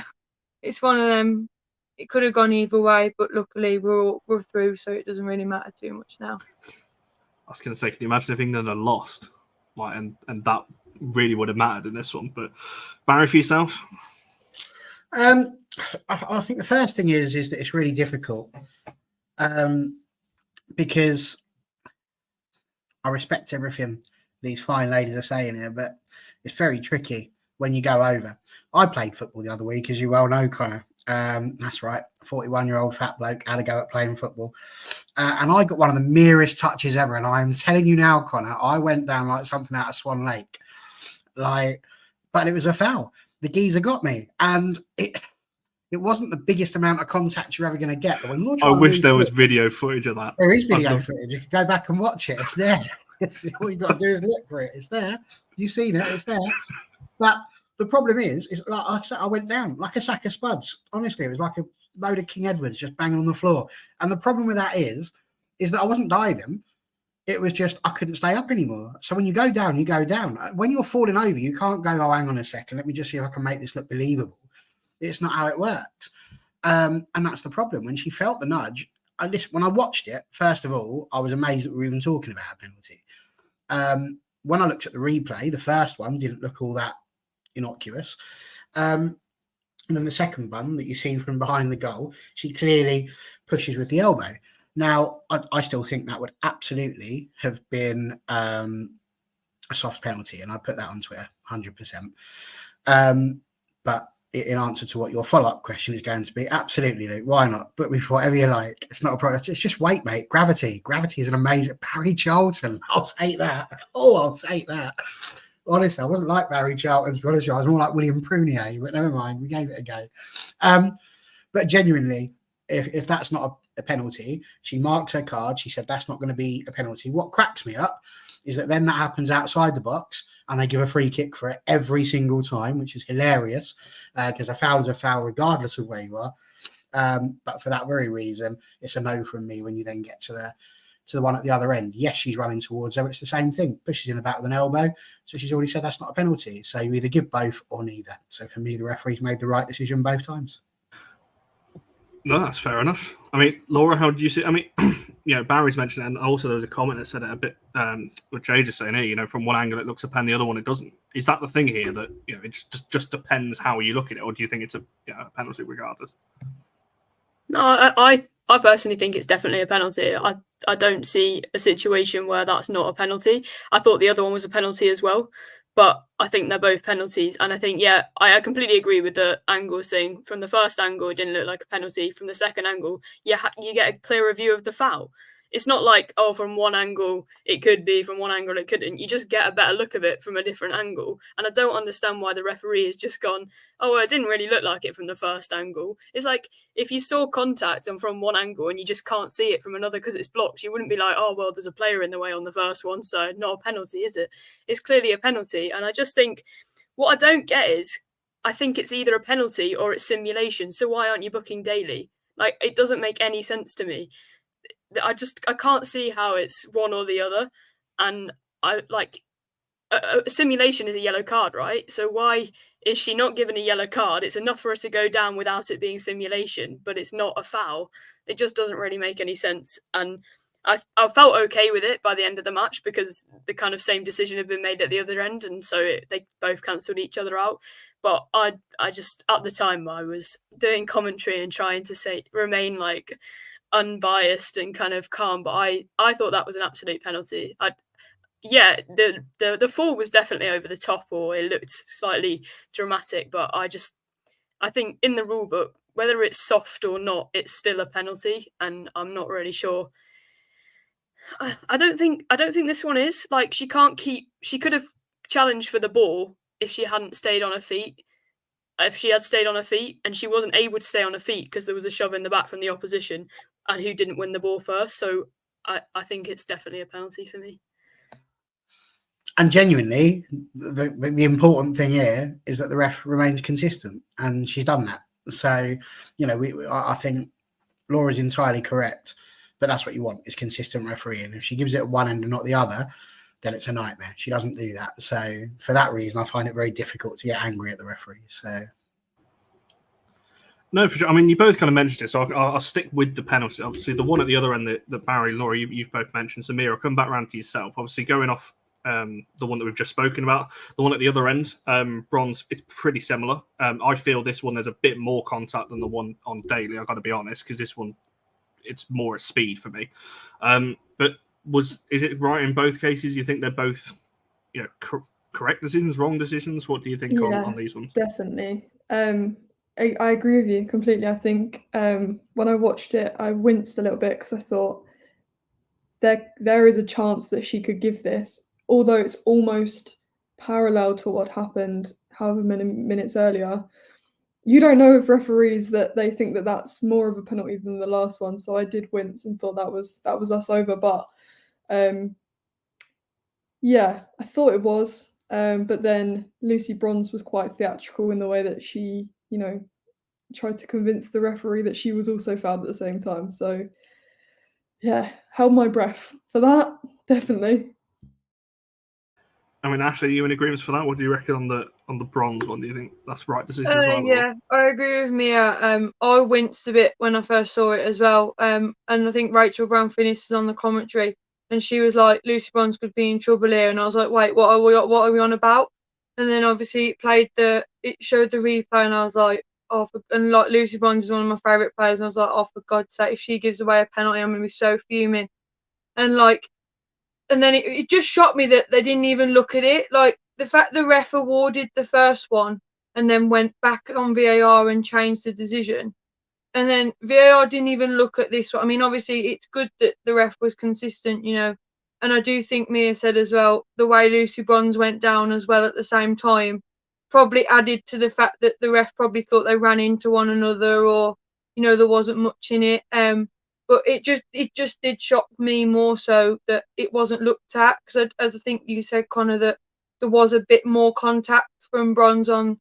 it's one of them. It could have gone either way, but luckily we're through, so it doesn't really matter too much now. I was going to say, can you imagine if England had lost, like, and that really would have mattered in this one? But Barry, for yourself, I think the first thing is that it's really difficult, because I respect everything these fine ladies are saying here, but it's very tricky when you go over. I played football the other week, as you well know, Connor. That's right, 41-year-old fat bloke had a go at playing football. And I got one of the merest touches ever. And I'm telling you now, Connor, I went down like something out of Swan Lake. But it was a foul. The geezer got me. And it wasn't the biggest amount of contact you're ever going to get. But when you're I wish there was video footage of that. There is video footage. You can go back and watch it. It's there. All you've got to do is look for it. It's there. You've seen it. It's there. But the problem is like I said, I went down like a sack of spuds. Honestly, it was like a load of King Edwards just banging on the floor. And the problem with that is that I wasn't diving. It was just I couldn't stay up anymore. So when you go down, you go down. When you're falling over, you can't go, oh, hang on a second, let me just see if I can make this look believable. It's not how it works. And that's the problem. When she felt the nudge, when I watched it, first of all, I was amazed that we were even talking about a penalty. When I looked at the replay, the first one didn't look all that innocuous. And then the second one that you see from behind the goal, she clearly pushes with the elbow. Now, I still think that would absolutely have been a soft penalty, and I put that on Twitter, 100%. But in answer to what your follow-up question is going to be, absolutely, Luke, why not? But with whatever you like. It's not a problem. It's just weight, mate. Gravity. Gravity is an amazing... Barry Charlton. I'll take that. Oh, I'll take that. Honestly, I wasn't like Barry Charlton, to be honest with you. I was more like William Prunier, but never mind. We gave it a go. But genuinely, if that's not a penalty, she marks her card. She said that's not going to be a penalty. What cracks me up is that then that happens outside the box and they give a free kick for it every single time, which is hilarious because a foul is a foul regardless of where you are. But for that very reason, it's a no from me when you then get to the one at the other end. Yes, she's running towards her, but it's the same thing. Pushes in the back with an elbow. So she's already said that's not a penalty. So you either give both or neither. So for me, the referee's made the right decision both times. No, that's fair enough. I mean, Laura, how do you see? I mean, Barry's mentioned it, and also there was a comment that said it a bit. What Jay just saying here, from one angle it looks a pen, the other one it doesn't. Is that the thing here that it just depends how you look at it, or do you think it's a penalty regardless? No, I personally think it's definitely a penalty. I don't see a situation where that's not a penalty. I thought the other one was a penalty as well, but I think they're both penalties. And I think, I completely agree with the angles thing. From the first angle, it didn't look like a penalty. From the second angle, you get a clearer view of the foul. It's not like, from one angle it could be, from one angle it couldn't. You just get a better look of it from a different angle. And I don't understand why the referee has just gone, it didn't really look like it from the first angle. It's like, if you saw contact and from one angle and you just can't see it from another because it's blocked, you wouldn't be like, there's a player in the way on the first one, so not a penalty, is it? It's clearly a penalty. And I just think, what I don't get is, I think it's either a penalty or it's simulation. So why aren't you booking daily? Like, it doesn't make any sense to me. I can't see how it's one or the other. And a simulation is a yellow card, right? So why is she not given a yellow card? It's enough for her to go down without it being simulation, but it's not a foul. It just doesn't really make any sense. And I felt okay with it by the end of the match because the kind of same decision had been made at the other end, and so they both cancelled each other out. But I just, at the time, I was doing commentary and trying to remain like unbiased and kind of calm, but I thought that was an absolute penalty. The fall was definitely over the top, or it looked slightly dramatic, but I think in the rule book, whether it's soft or not, it's still a penalty, and I'm not really sure. I don't think this one is. Like, she could have challenged for the ball if she hadn't stayed on her feet. If she had stayed on her feet, and she wasn't able to stay on her feet because there was a shove in the back from the opposition, and who didn't win the ball first. So I think it's definitely a penalty for me. And genuinely, the important thing here is that the ref remains consistent, and she's done that. So, I think Laura's entirely correct, but that's what you want, is consistent refereeing. If she gives it one end and not the other, then it's a nightmare. She doesn't do that. So for that reason, I find it very difficult to get angry at the referees. So. No, for sure. I mean, you both kind of mentioned it, so I'll stick with the penalty. Obviously, the one at the other end that Barry, Laura, you've both mentioned. Samir, I'll come back around to yourself. Obviously, going off the one that we've just spoken about, the one at the other end, bronze, it's pretty similar. I feel this one, there's a bit more contact than the one on Daly, I've got to be honest, because this one, it's more at speed for me. But is it right in both cases? You think they're both correct decisions, wrong decisions? What do you think on these ones? Definitely. I agree with you completely. I think when I watched it, I winced a little bit because I thought there is a chance that she could give this, although it's almost parallel to what happened however many minutes earlier. You don't know if referees that they think that that's more of a penalty than the last one. So I did wince and thought that was us over. But yeah, I thought it was. But then Lucy Bronze was quite theatrical in the way that she, tried to convince the referee that she was also fouled at the same time. So yeah, held my breath for that, definitely. I mean, Ashley, are you in agreement for that? What do you reckon on the bronze one? Do you think that's the right decision as well? Yeah, I agree with Mia. I winced a bit when I first saw it as well. And I think Rachel Brown finished on the commentary, and she was like, "Lucy Bronze could be in trouble here," and I was like, "Wait, what are we on about?" And then obviously it showed the replay, and I was like, "Oh," and like Lucy Bronze is one of my favourite players, and I was like, "Oh, for God's sake, if she gives away a penalty, I'm gonna be so fuming." And then it just shocked me that they didn't even look at it. Like, the fact the ref awarded the first one and then went back on VAR and changed the decision. And then VAR didn't even look at this one. I mean, obviously, it's good that the ref was consistent, And I do think Mia said as well, the way Lucy Bronze went down as well at the same time probably added to the fact that the ref probably thought they ran into one another, or, there wasn't much in it. But it just did shock me more so that it wasn't looked at, because as I think you said, Connor, that there was a bit more contact from Bronze on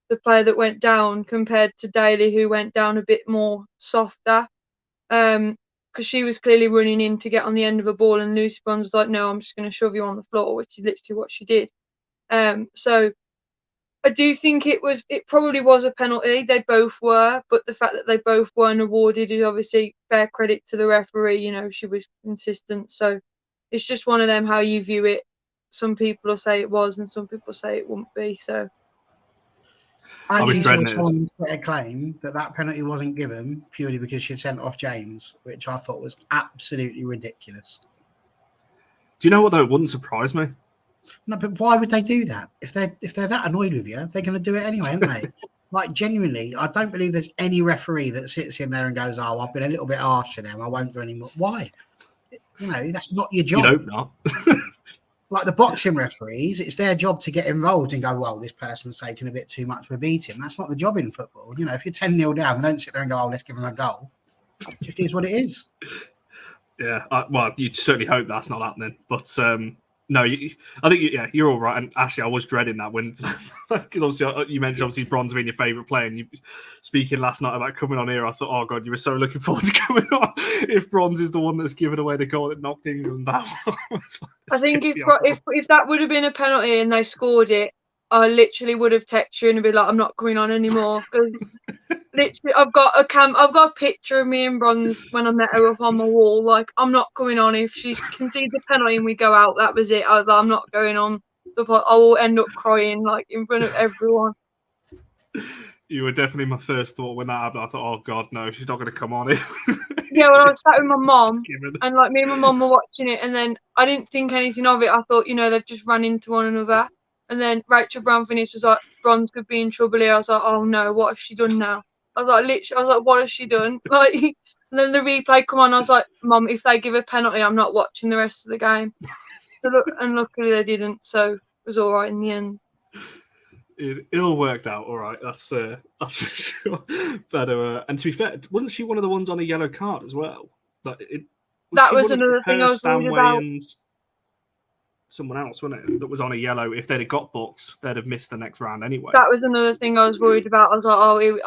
the player that went down compared to Daly, who went down a bit more softer. Because she was clearly running in to get on the end of a ball, and Lucy Bronze was like, "No, I'm just going to shove you on the floor," which is literally what she did. So I do think it probably was a penalty. They both were, but the fact that they both weren't awarded is obviously fair credit to the referee. She was consistent. So it's just one of them, how you view it. Some people will say it was, and some people say it wouldn't be. So I actually saw someone claim that penalty wasn't given purely because she had sent off James, which I thought was absolutely ridiculous. Do you know what, though? It wouldn't surprise me. No, but why would they do that? If they're that annoyed with you, they're going to do it anyway, aren't they? Like, genuinely, I don't believe there's any referee that sits in there and goes, "Oh, I've been a little bit harsh to them, I won't do any more." Why? That's not your job. You hope not. Like the boxing referees, it's their job to get involved and go, "Well, this person's taking a bit too much, we're beating." That's not the job in football. If you're 10-0 down, they don't sit there and go, "Oh, let's give them a goal." It just is what it is. Yeah, well, you'd certainly hope that's not happening. But no, I think you're all right. And actually, I was dreading that when, because obviously you mentioned Bronze being your favourite player, and you speaking last night about coming on here. I thought, oh God, you were so looking forward to coming on. If Bronze is the one that's given away the goal that knocked England down, I think if that would have been a penalty and they scored it, I literally would have texted you and be like, "I'm not coming on anymore," because literally, I've got a picture of me and Bronze when I met her up on my wall. Like, I'm not coming on if she concedes a penalty and we go out. That was it. I'm not going on. I will end up crying like in front of everyone. You were definitely my first thought when that happened. I thought, oh God, no, she's not going to come on it. Yeah, well, I was sat with my mom, and like me and my mom were watching it, and then I didn't think anything of it. I thought, they've just run into one another. And then Rachel Brown finished, was like, "Bronze could be in trouble here." I was like, "Oh no, what has she done now?" I was like, "What has she done?" Like, and then the replay come on. I was like, "Mom, if they give a penalty, I'm not watching the rest of the game." And luckily they didn't, so it was all right in the end. It all worked out all right. That's for sure. But and to be fair, wasn't she one of the ones on a yellow card as well? That was another thing I was worried about. someone else, wasn't it? That was on a yellow. If they'd have got booked, they'd have missed the next round anyway. That was another thing I was worried about. I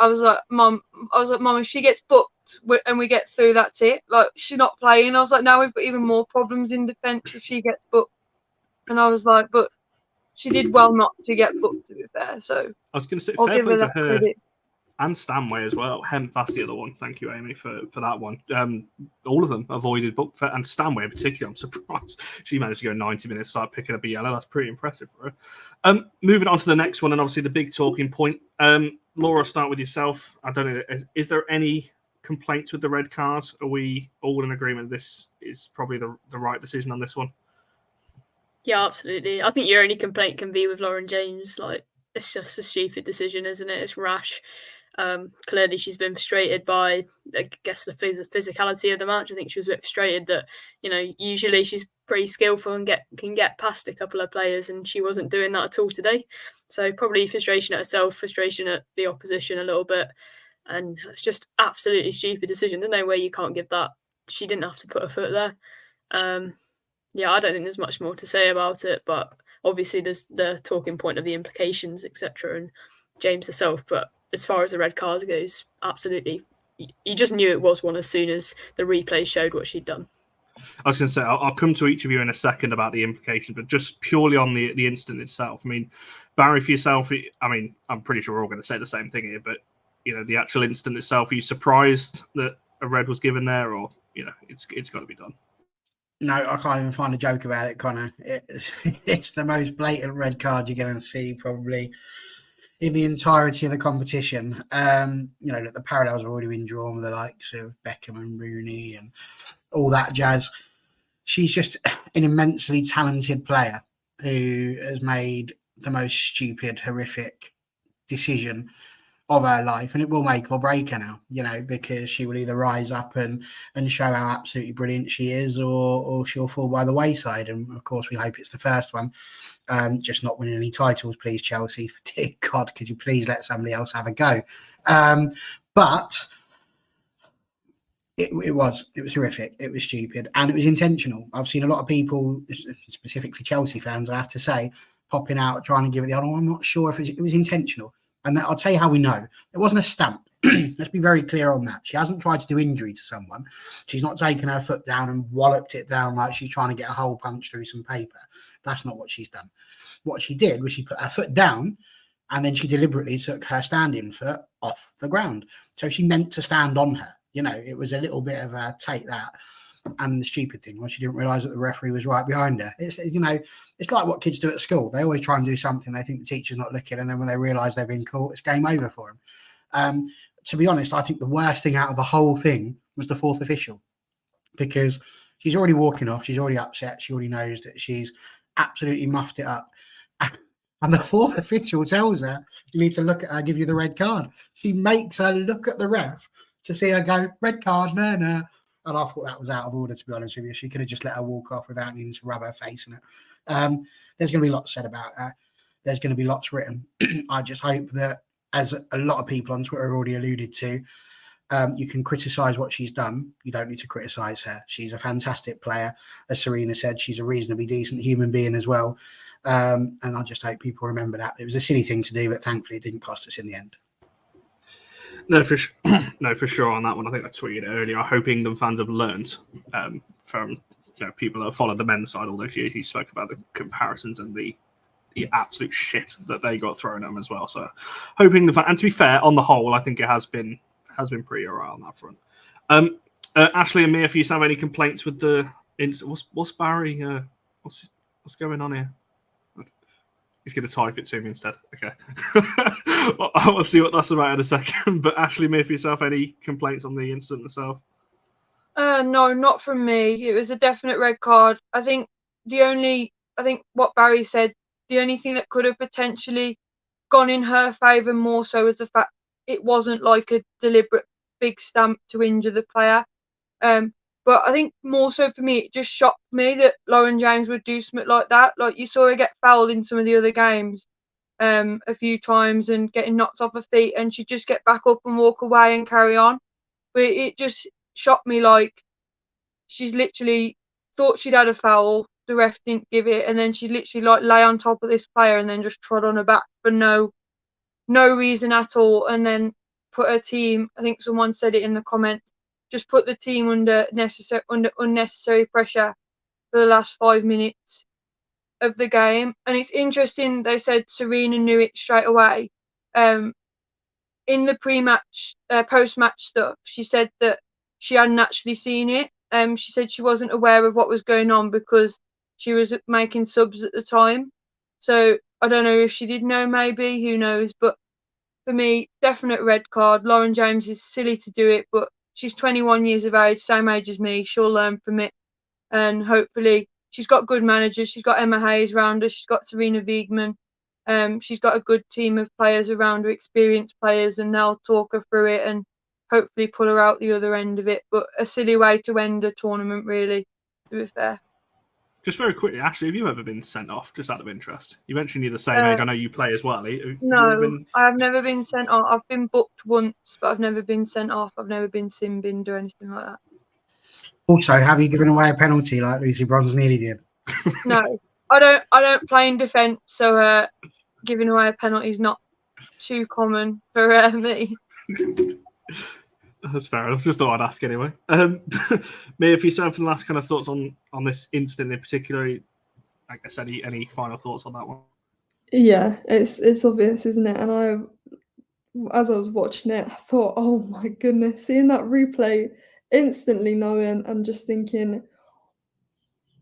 was like, Mum, if she gets booked and we get through, that's it. Like, she's not playing. I was like, now we've got even more problems in defence if she gets booked. And I was like, but she did well not to get booked, to be fair. So I was going to say, I'll fair give play her to that her credit. and Stanway as well. That's the other one. Thank you, Amy, for that one. All of them avoided book, and Stanway in particular. I'm surprised she managed to go 90 minutes without picking up a yellow. That's pretty impressive for her. Moving on to the next one, and obviously the big talking point. Laura, I'll start with yourself. I don't know. Is there any complaints with the red card? Are we all in agreement this is probably the right decision on this one? Yeah, absolutely. I think your only complaint can be with Lauren James. Like, it's just a stupid decision, isn't it? It's rash. Clearly, she's been frustrated by, I guess, the physicality of the match. I think she was a bit frustrated that, usually she's pretty skillful and can get past a couple of players, and she wasn't doing that at all today. So probably frustration at herself, frustration at the opposition a little bit, and it's just absolutely stupid decision. There's no way you can't give that. She didn't have to put her foot there. I don't think there's much more to say about it, but obviously there's the talking point of the implications, etc., and James herself. But as far as the red card goes, absolutely, you just knew it was one as soon as the replay showed what she'd done. I was going to say, I'll come to each of you in a second about the implications, but just purely on the incident itself. I mean, Barry, for yourself, I'm pretty sure we're all going to say the same thing here, but, the actual incident itself, are you surprised that a red was given there, or, it's got to be done? No, I can't even find a joke about it, Connor. It's the most blatant red card you're going to see probably in the entirety of the competition. The parallels have already been drawn with the likes of Beckham and Rooney and all that jazz. She's just an immensely talented player who has made the most stupid, horrific decision of her life, and it will make or break her now, because she will either rise up and show how absolutely brilliant she is, or she'll fall by the wayside. And of course, we hope it's the first one. Just not winning any titles, please, Chelsea. Dear God, could you please let somebody else have a go? But it was horrific. It was stupid, and it was intentional. I've seen a lot of people, specifically Chelsea fans, I have to say, popping out trying to give it the I'm not sure if it was intentional. And I'll tell you how we know. It wasn't a stamp. Let's be very clear on that. She hasn't tried to do injury to someone. She's not taken her foot down and walloped it down like she's trying to get a hole punched through some paper. That's not what she's done. What she did was she put her foot down, and then she deliberately took her standing foot off the ground. So she meant to stand on her. It was a little bit of a take that. And the stupid thing was she didn't realise that the referee was right behind her. It's like what kids do at school. They always try and do something. They think the teacher's not looking, and then when they realise they've been caught, it's game over for them. To be honest, I think the worst thing out of the whole thing was the fourth official, because she's already walking off. She's already upset. She already knows that she's absolutely muffed it up. And the fourth official tells her, you need to look at her, give you the red card. She makes her look at the ref to see her go, red card, no. And I thought that was out of order, to be honest with you. She could have just let her walk off without needing to rub her face in it. There's going to be lots said about her. There's going to be lots written. I just hope that, as a lot of people on Twitter have already alluded to, you can criticise what she's done. You don't need to criticise her. She's a fantastic player. As Serena said, she's a reasonably decent human being as well. And I just hope people remember that. It was a silly thing to do, but thankfully it didn't cost us in the end. No, for sure on that one. I think I tweeted earlier. I hope England fans have learned from people that have followed the men's side all those years. You spoke about the comparisons and the absolute shit that they got thrown at them as well. So hoping and to be fair, on the whole, I think it has been pretty alright on that front. Ashley and Mia, if you have any complaints with the what's Barry? What's going on here? He's going to type it to me instead. Okay. I'll see what that's about in a second. But Ashley, Mia, for yourself, any complaints on the incident itself? No, not from me. It was a definite red card. I think what Barry said, the only thing that could have potentially gone in her favour more so was the fact it wasn't like a deliberate big stamp to injure the player. But I think more so for me, it just shocked me that Lauren James would do something like that. Like, you saw her get fouled in some of the other games a few times and getting knocked off her feet, and she'd just get back up and walk away and carry on. But it just shocked me, like, she's literally thought she'd had a foul, the ref didn't give it, and then she literally like lay on top of this player and then just trod on her back for no reason at all, and then put her team. I think someone said it in the comments. Just put the team under unnecessary pressure for the last 5 minutes of the game. And it's interesting. They said Serena knew it straight away. In the pre-match, post-match stuff, she said that she hadn't actually seen it. She said she wasn't aware of what was going on because she was making subs at the time. So I don't know if she did know, maybe, who knows. But for me, definite red card. Lauren James is silly to do it, but she's 21 years of age, same age as me. She'll learn from it. And hopefully she's got good managers. She's got Emma Hayes around her. She's got Serena Wiegmann. She's got a good team of players around her, experienced players, and they'll talk her through it and hopefully pull her out the other end of it. But a silly way to end a tournament, really, to be fair. Just very quickly, Ashley, have you ever been sent off, just out of interest? You mentioned you're the same age. I know you play as well. No, I've never been sent off. I've been booked once, but I've never been sent off. I've never been sin binned or anything like that. Also, have you given away a penalty like Lucy Bronze nearly did? No, I don't play in defence, so giving away a penalty is not too common for me. That's fair enough. Just thought I'd ask anyway. Mia, if you said for the last kind of thoughts on this incident in particular, I guess any final thoughts on that one? Yeah, it's obvious, isn't it? And as I was watching it, I thought, oh my goodness, seeing that replay, instantly knowing and just thinking,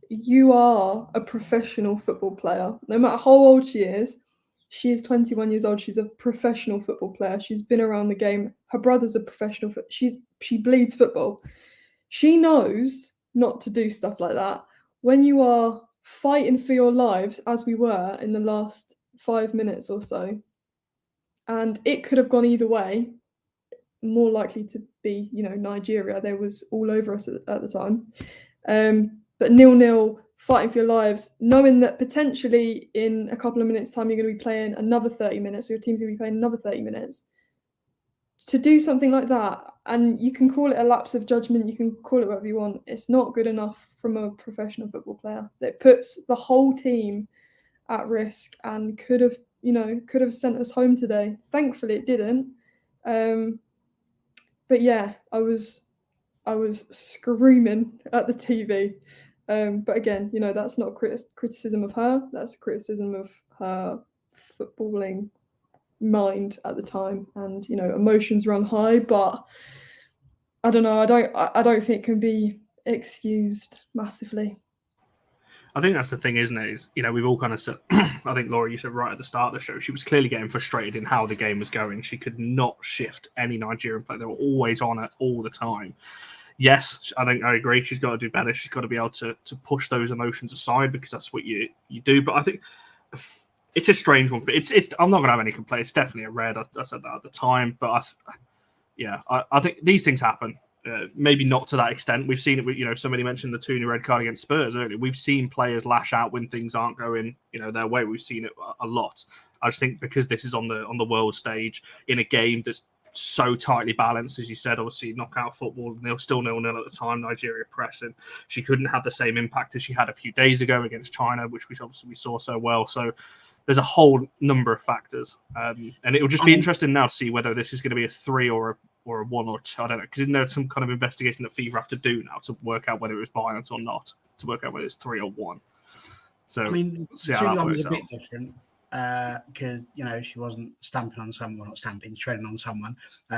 you are a professional football player. No matter how old she is 21 years old. She's a professional football player. She's been around the game. Her brother's a professional. She bleeds football. She knows not to do stuff like that. When you are fighting for your lives, as we were in the last 5 minutes or so, and it could have gone either way, more likely to be, Nigeria. They was all over us at the time. But 0-0, fighting for your lives, knowing that potentially in a couple of minutes' time you're going to be playing another 30 minutes, or your team's going to be playing another 30 minutes. To do something like that, and you can call it a lapse of judgment, you can call it whatever you want, it's not good enough from a professional football player. It puts the whole team at risk and could have sent us home today. Thankfully it didn't. But yeah, I was screaming at the TV. But again, that's not criticism of her. That's criticism of her footballing mind at the time, and emotions run high. But I don't know. I don't think it can be excused massively. I think that's the thing, isn't it? Is, we've all kind of said, I think Laura, you said right at the start of the show, she was clearly getting frustrated in how the game was going. She could not shift any Nigerian player. They were always on it all the time. Yes, I think I agree. She's got to do better. She's got to be able to push those emotions aside, because that's what you do. But I think it's a strange one. I'm not going to have any complaints. It's definitely a red. I said that at the time. But I think these things happen. Maybe not to that extent. We've seen it. Somebody mentioned the Tooney red card against Spurs earlier. We've seen players lash out when things aren't going, their way. We've seen it a lot. I just think because this is on the world stage in a game that's so tightly balanced, as you said, obviously knockout football, and they were still 0-0 at the time. Nigeria pressing. She couldn't have the same impact as she had a few days ago against China, which we saw so well. So there's a whole number of factors, and it will just be interesting now to see whether this is going to be a 3 or a 1 or 2. I don't know, because isn't there some kind of investigation that FIFA have to do now to work out whether it was violent or not, to work out whether it's 3 or 1. So the see how that works was a bit out. different because she wasn't treading on someone.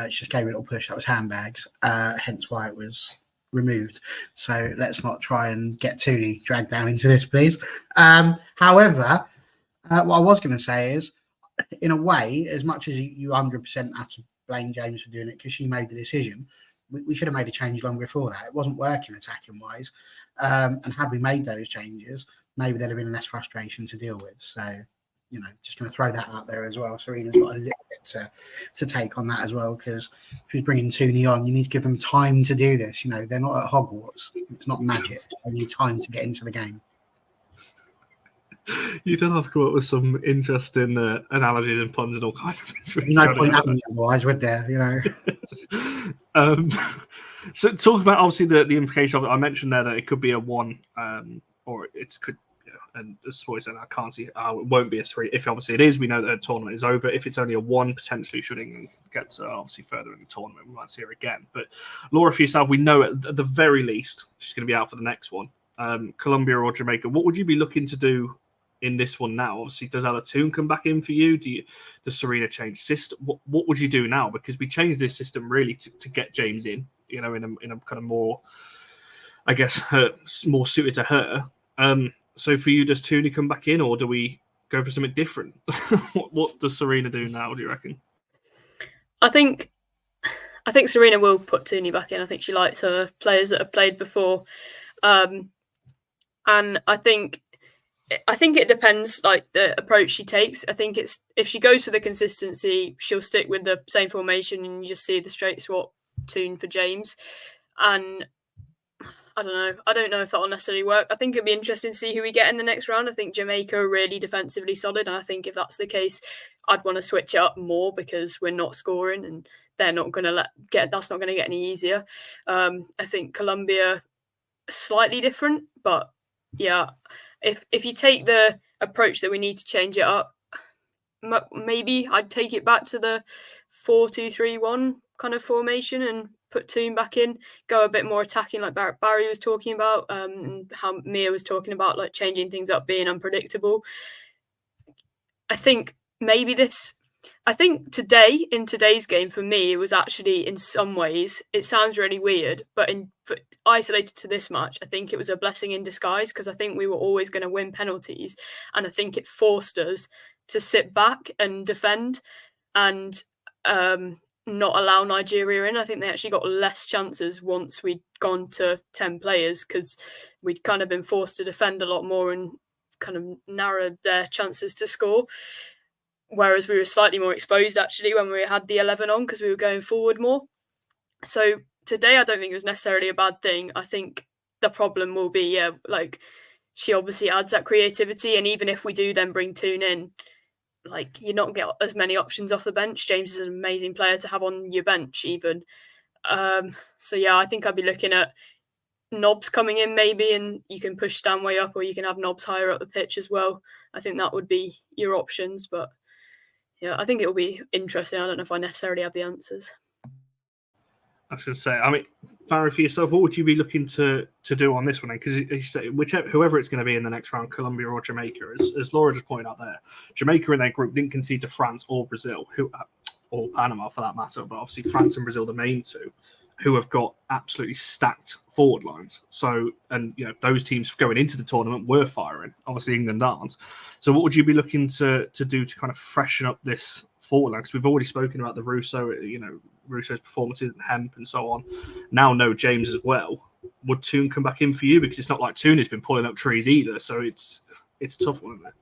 She just gave it a little push. That was handbags, hence why it was removed. So let's not try and get Tooney dragged down into this, please. However, what I was going to say is, in a way, as much as you 100% have to blame James for doing it because she made the decision, we should have made a change long before that. It wasn't working attacking wise, and had we made those changes, maybe there'd have been less frustration to deal with. So, just going to throw that out there as well. Serena's got a little bit to take on that as well, because she's bringing Tooney on. You need to give them time to do this. They're not at Hogwarts. It's not magic. They need time to get into the game. You don't have to come up with some interesting analogies and puns and all kinds of things. No point having it otherwise, would there? So talking about obviously the implication of it, I mentioned there that it could be a 1 or or it could. And as Spoy said, I can't see how it won't be a 3. If obviously it is, we know that the tournament is over. If it's only a 1, potentially should England get obviously further in the tournament, we might see her again. But Laura, for yourself, we know at the very least she's going to be out for the next one. Colombia or Jamaica, what would you be looking to do in this one now? Obviously, does Alatoon come back in for you? Does Serena change system? What would you do now? Because we changed this system really to get James in, in a kind of more, I guess, more suited to her. So for you, does Tooney come back in, or do we go for something different? What does Serena do now, do you reckon? I think Serena will put Tooney back in. I think she likes her players that have played before. And I think it depends, like, the approach she takes. I think it's, if she goes for the consistency, she'll stick with the same formation and you just see the straight swap Toon for James. And I don't know. I don't know if that will necessarily work. I think it'd be interesting to see who we get in the next round. I think Jamaica are really defensively solid, and I think if that's the case, I'd want to switch it up more because we're not scoring, and they're not going to that's not going to get any easier. I think Colombia slightly different, but yeah, if you take the approach that we need to change it up, maybe I'd take it back to the 4-2-3-1 kind of formation and put Toon back in, go a bit more attacking like Barry was talking about, and how Mia was talking about, like, changing things up, being unpredictable. I think in today's game, for me, it was actually, in some ways, it sounds really weird, but isolated to this match, I think it was a blessing in disguise, because I think we were always going to win penalties, and I think it forced us to sit back and defend and not allow Nigeria in. I think they actually got less chances once we'd gone to 10 players, because we'd kind of been forced to defend a lot more and kind of narrowed their chances to score. Whereas we were slightly more exposed, actually, when we had the 11 on, because we were going forward more. So today, I don't think it was necessarily a bad thing. I think the problem will be, she obviously adds that creativity, and even if we do then bring Toon in, like, you not get as many options off the bench. James is an amazing player to have on your bench, even. So yeah, I think I'd be looking at Nobbs coming in maybe, and you can push Stanway up, or you can have Nobbs higher up the pitch as well. I think that would be your options, but yeah, I think it'll be interesting. I don't know if I necessarily have the answers. I was going to say, I mean, Barry, for yourself, what would you be looking to do on this one? Because you say, whoever it's going to be in the next round, Colombia or Jamaica, as Laura just pointed out there, Jamaica in their group didn't concede to France or Brazil, or Panama for that matter, but obviously France and Brazil, the main two, who have got absolutely stacked forward lines. So, and those teams going into the tournament were firing. Obviously, England aren't. So, what would you be looking to do to kind of freshen up this forward line? Because we've already spoken about the Russo's performances and Hemp and so on. Now, no James as well. Would Toon come back in for you? Because it's not like Toon has been pulling up trees either. So it's a tough one, isn't it?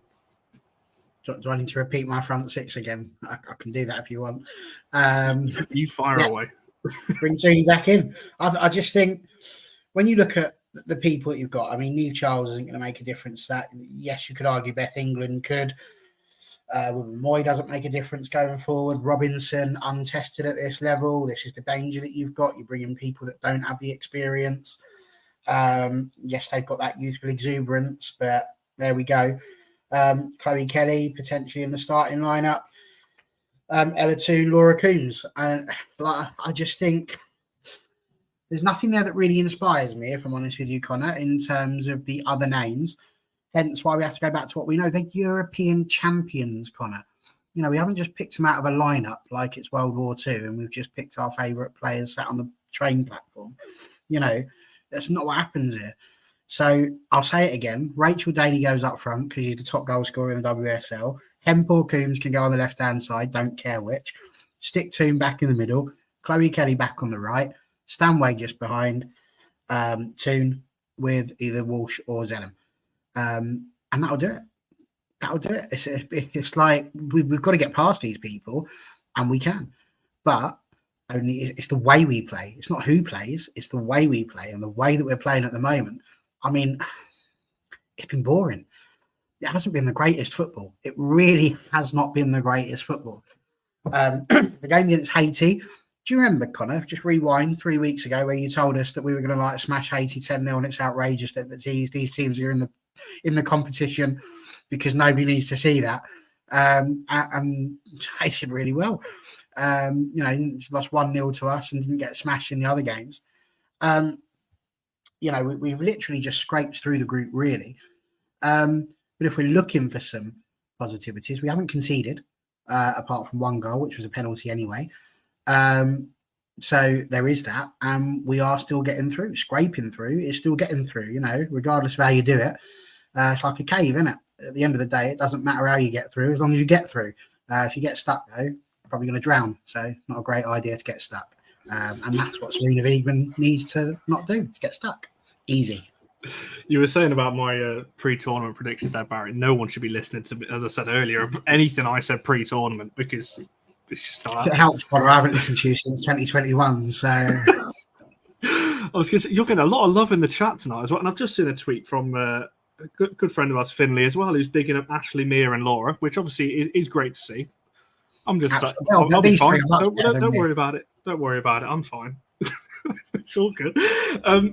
Do I need to repeat my front six again? I can do that if you want. You fire away. Bring Tooney back in. I just think when you look at the people that you've got, I mean, Neve Charles isn't going to make a difference. That, yes, you could argue Beth England could. Moy doesn't make a difference going forward. Robinson, untested at this level. This is the danger that you've got. You bring in people that don't have the experience. Yes, they've got that youthful exuberance, but there we go. Chloe Kelly potentially in the starting lineup. Ella Toon, Laura Coombs. And I just think there's nothing there that really inspires me, if I'm honest with you, Connor, in terms of the other names. Hence why we have to go back to what we know. They're European champions, Connor. We haven't just picked them out of a lineup like it's World War II and we've just picked our favourite players sat on the train platform. That's not what happens here. So I'll say it again. Rachel Daly goes up front because she's the top goal scorer in the WSL. Hemp or Coombs can go on the left-hand side, don't care which. Stick Toon back in the middle. Chloe Kelly back on the right. Stanway just behind. Toon with either Walsh or Zellum. And that'll do it. That'll do it. It's like we've got to get past these people, and we can. But only it's the way we play. It's not who plays. It's the way we play, and the way that we're playing at the moment. I mean, it's been boring. It hasn't been the greatest football. It really has not been the greatest football. The game against Haiti. Do you remember, Connor? Just rewind 3 weeks ago where you told us that we were going to smash Haiti 10-0 and it's outrageous that these teams are in the in the competition because nobody needs to see that. And Chase did really well. She lost 1-0 to us and didn't get smashed in the other games. We've literally just scraped through the group, really. But if we're looking for some positivities, we haven't conceded, apart from one goal, which was a penalty anyway. So there is that. And we are still getting through, scraping through. It's still getting through, regardless of how you do it. It's like a cave, isn't it? At the end of the day, it doesn't matter how you get through, as long as you get through. If you get stuck, though, you're probably going to drown. So not a great idea to get stuck. And that's what Serena Wiegman needs to not do, to get stuck. Easy. You were saying about my pre-tournament predictions there, Barry. No one should be listening to me, as I said earlier, anything I said pre-tournament, because it's just not. It helps, but I haven't listened to you since 2021, so... I was going to say, you're getting a lot of love in the chat tonight as well, and I've just seen a tweet from a good friend of ours, Finley, as well, who's bigging up Ashley, Mia, and Laura, which obviously is great to see. I'm just I'll be fine. Don't worry about it. Don't worry about it. I'm fine. It's all good. I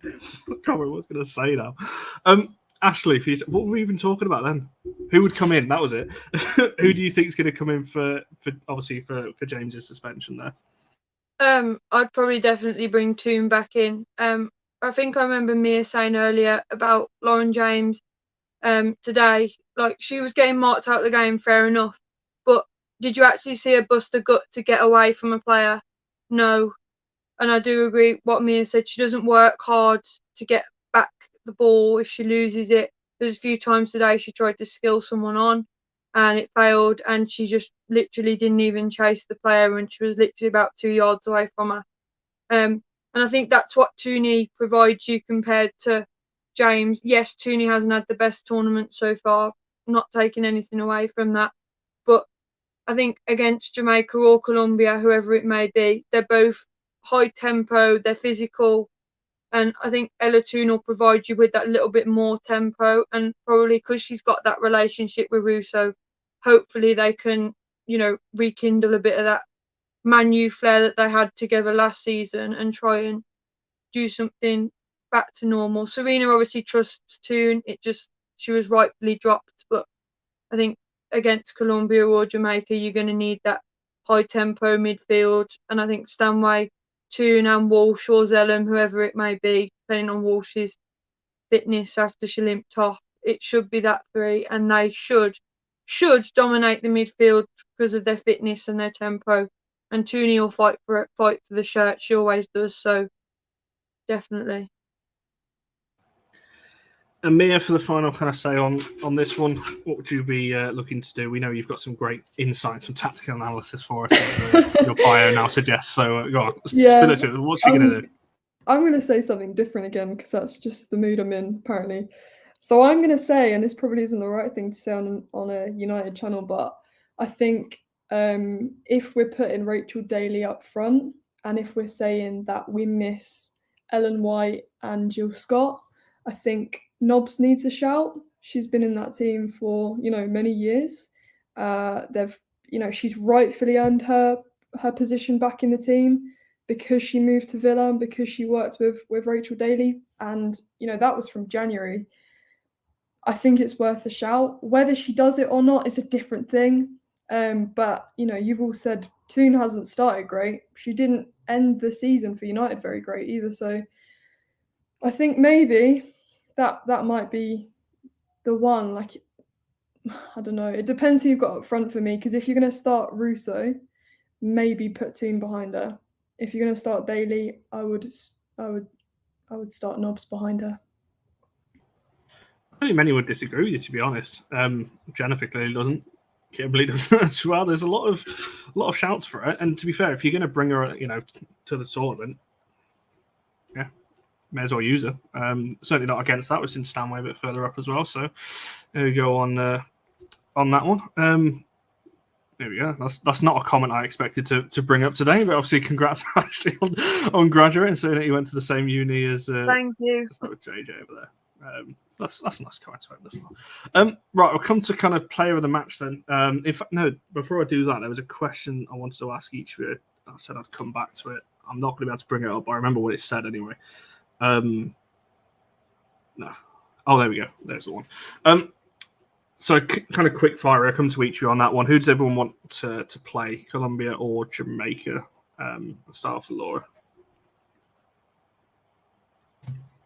can't remember what I was going to say now. Ashley, what were we even talking about then? Who would come in? That was it. Who do you think is going to come in for James's suspension there? I'd probably definitely bring Toon back in. I think I remember Mia saying earlier about Lauren James today, like she was getting marked out of the game, fair enough. But did you actually see her bust a gut to get away from a player? No. And I do agree what Mia said. She doesn't work hard to get back the ball if she loses it. There's a few times today she tried to skill someone on and it failed, and she just literally didn't even chase the player, and she was literally about 2 yards away from her. And I think that's what Tooney provides you compared to James. Yes, Tooney hasn't had the best tournament so far, not taking anything away from that. But I think against Jamaica or Colombia, whoever it may be, they're both high tempo, they're physical. And I think Ella Toon will provide you with that little bit more tempo. And probably because she's got that relationship with Russo, hopefully they can, rekindle a bit of that Man U flair that they had together last season and try and do something back to normal. Serena obviously trusts Toon. She was rightfully dropped, but I think against Colombia or Jamaica, you're going to need that high tempo midfield. And I think Stanway, Toon and Walsh or Zellum, whoever it may be, depending on Walsh's fitness after she limped off, it should be that three, and they should dominate the midfield because of their fitness and their tempo. And Tooney will fight for the shirt. She always does. So definitely. And Mia, for the final kind of say on this one, what would you be looking to do? We know you've got some great insights, some tactical analysis for us, as your bio now suggests. So go on, Yeah, what's she going to do? I'm going to say something different again because that's just the mood I'm in, apparently. So I'm going to say, and this probably isn't the right thing to say on a United channel, but I think if we're putting Rachel Daly up front, and if we're saying that we miss Ellen White and Jill Scott, I think Nobbs needs a shout. She's been in that team for many years. She's rightfully earned her position back in the team because she moved to Villa and because she worked with Rachel Daly, and that was from January. I think it's worth a shout. Whether she does it or not is a different thing. But you've all said Toon hasn't started great. She didn't end the season for United very great either. So I think maybe that might be the one. Like, I don't know. It depends who you've got up front for me. Because if you're going to start Russo, maybe put Toon behind her. If you're going to start Daly, I would start Nobbs behind her. I think many would disagree with you, to be honest. Jennifer clearly doesn't. Kimberly doesn't as well. There's a lot of shouts for it. And to be fair, if you're going to bring her, to the tournament, yeah, may as well use her. Certainly not against that. We've seen Stanway a bit further up as well. So there we go on that one. There we go. That's not a comment I expected to bring up today, but obviously congrats actually on graduating, so that you went to the same uni as Thank you. JJ over there. That's a nice comment to end as well. Right, we'll come to kind of player of the match then. In fact, no, before I do that, there was a question I wanted to ask each of you. I said I'd come back to it. I'm not going to be able to bring it up, but I remember what it said anyway. No, Oh, there we go. There's the one. So kind of quick fire. I come to each of you on that one. Who does everyone want to play, Colombia or Jamaica? I'll start off with Laura.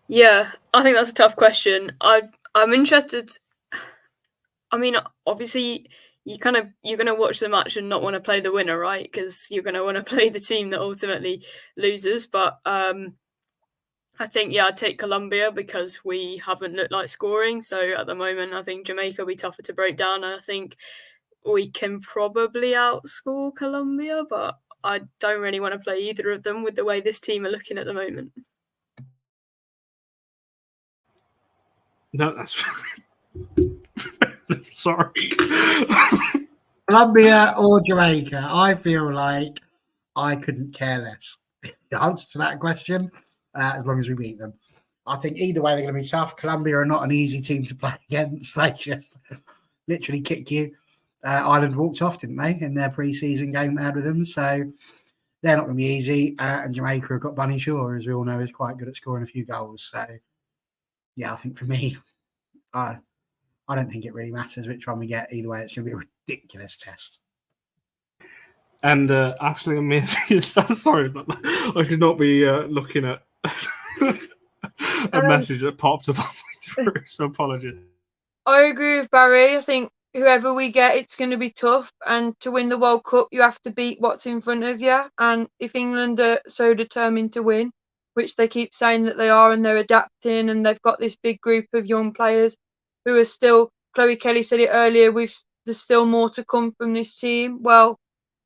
Yeah, I think that's a tough question. I'm interested. I mean, obviously, you're going to watch the match and not want to play the winner, right? Because you're going to want to play the team that ultimately loses. But I think, I'd take Colombia because we haven't looked like scoring. So at the moment, I think Jamaica will be tougher to break down. And I think we can probably outscore Colombia, but I don't really want to play either of them with the way this team are looking at the moment. No, that's fine. Sorry. Colombia or Jamaica? I feel like I couldn't care less. The answer to that question, as long as we beat them. I think either way they're going to be tough. Colombia are not an easy team to play against. They just literally kick you. Ireland walked off, didn't they, in their pre-season game they had with them? So they're not going to be easy. And Jamaica have got Bunny Shaw, as we all know, is quite good at scoring a few goals. So, yeah, I think for me, I don't think it really matters which one we get. Either way, it's going to be a ridiculous test. And Ashley and me, so sorry, but I should not be looking at a message that popped up on my through, so apologies. I agree with Barry. I think whoever we get, it's going to be tough. And to win the World Cup, you have to beat what's in front of you. And if England are so determined to win, which they keep saying that they are, and they're adapting, and they've got this big group of young players who are still, Chloe Kelly said it earlier, there's still more to come from this team. Well,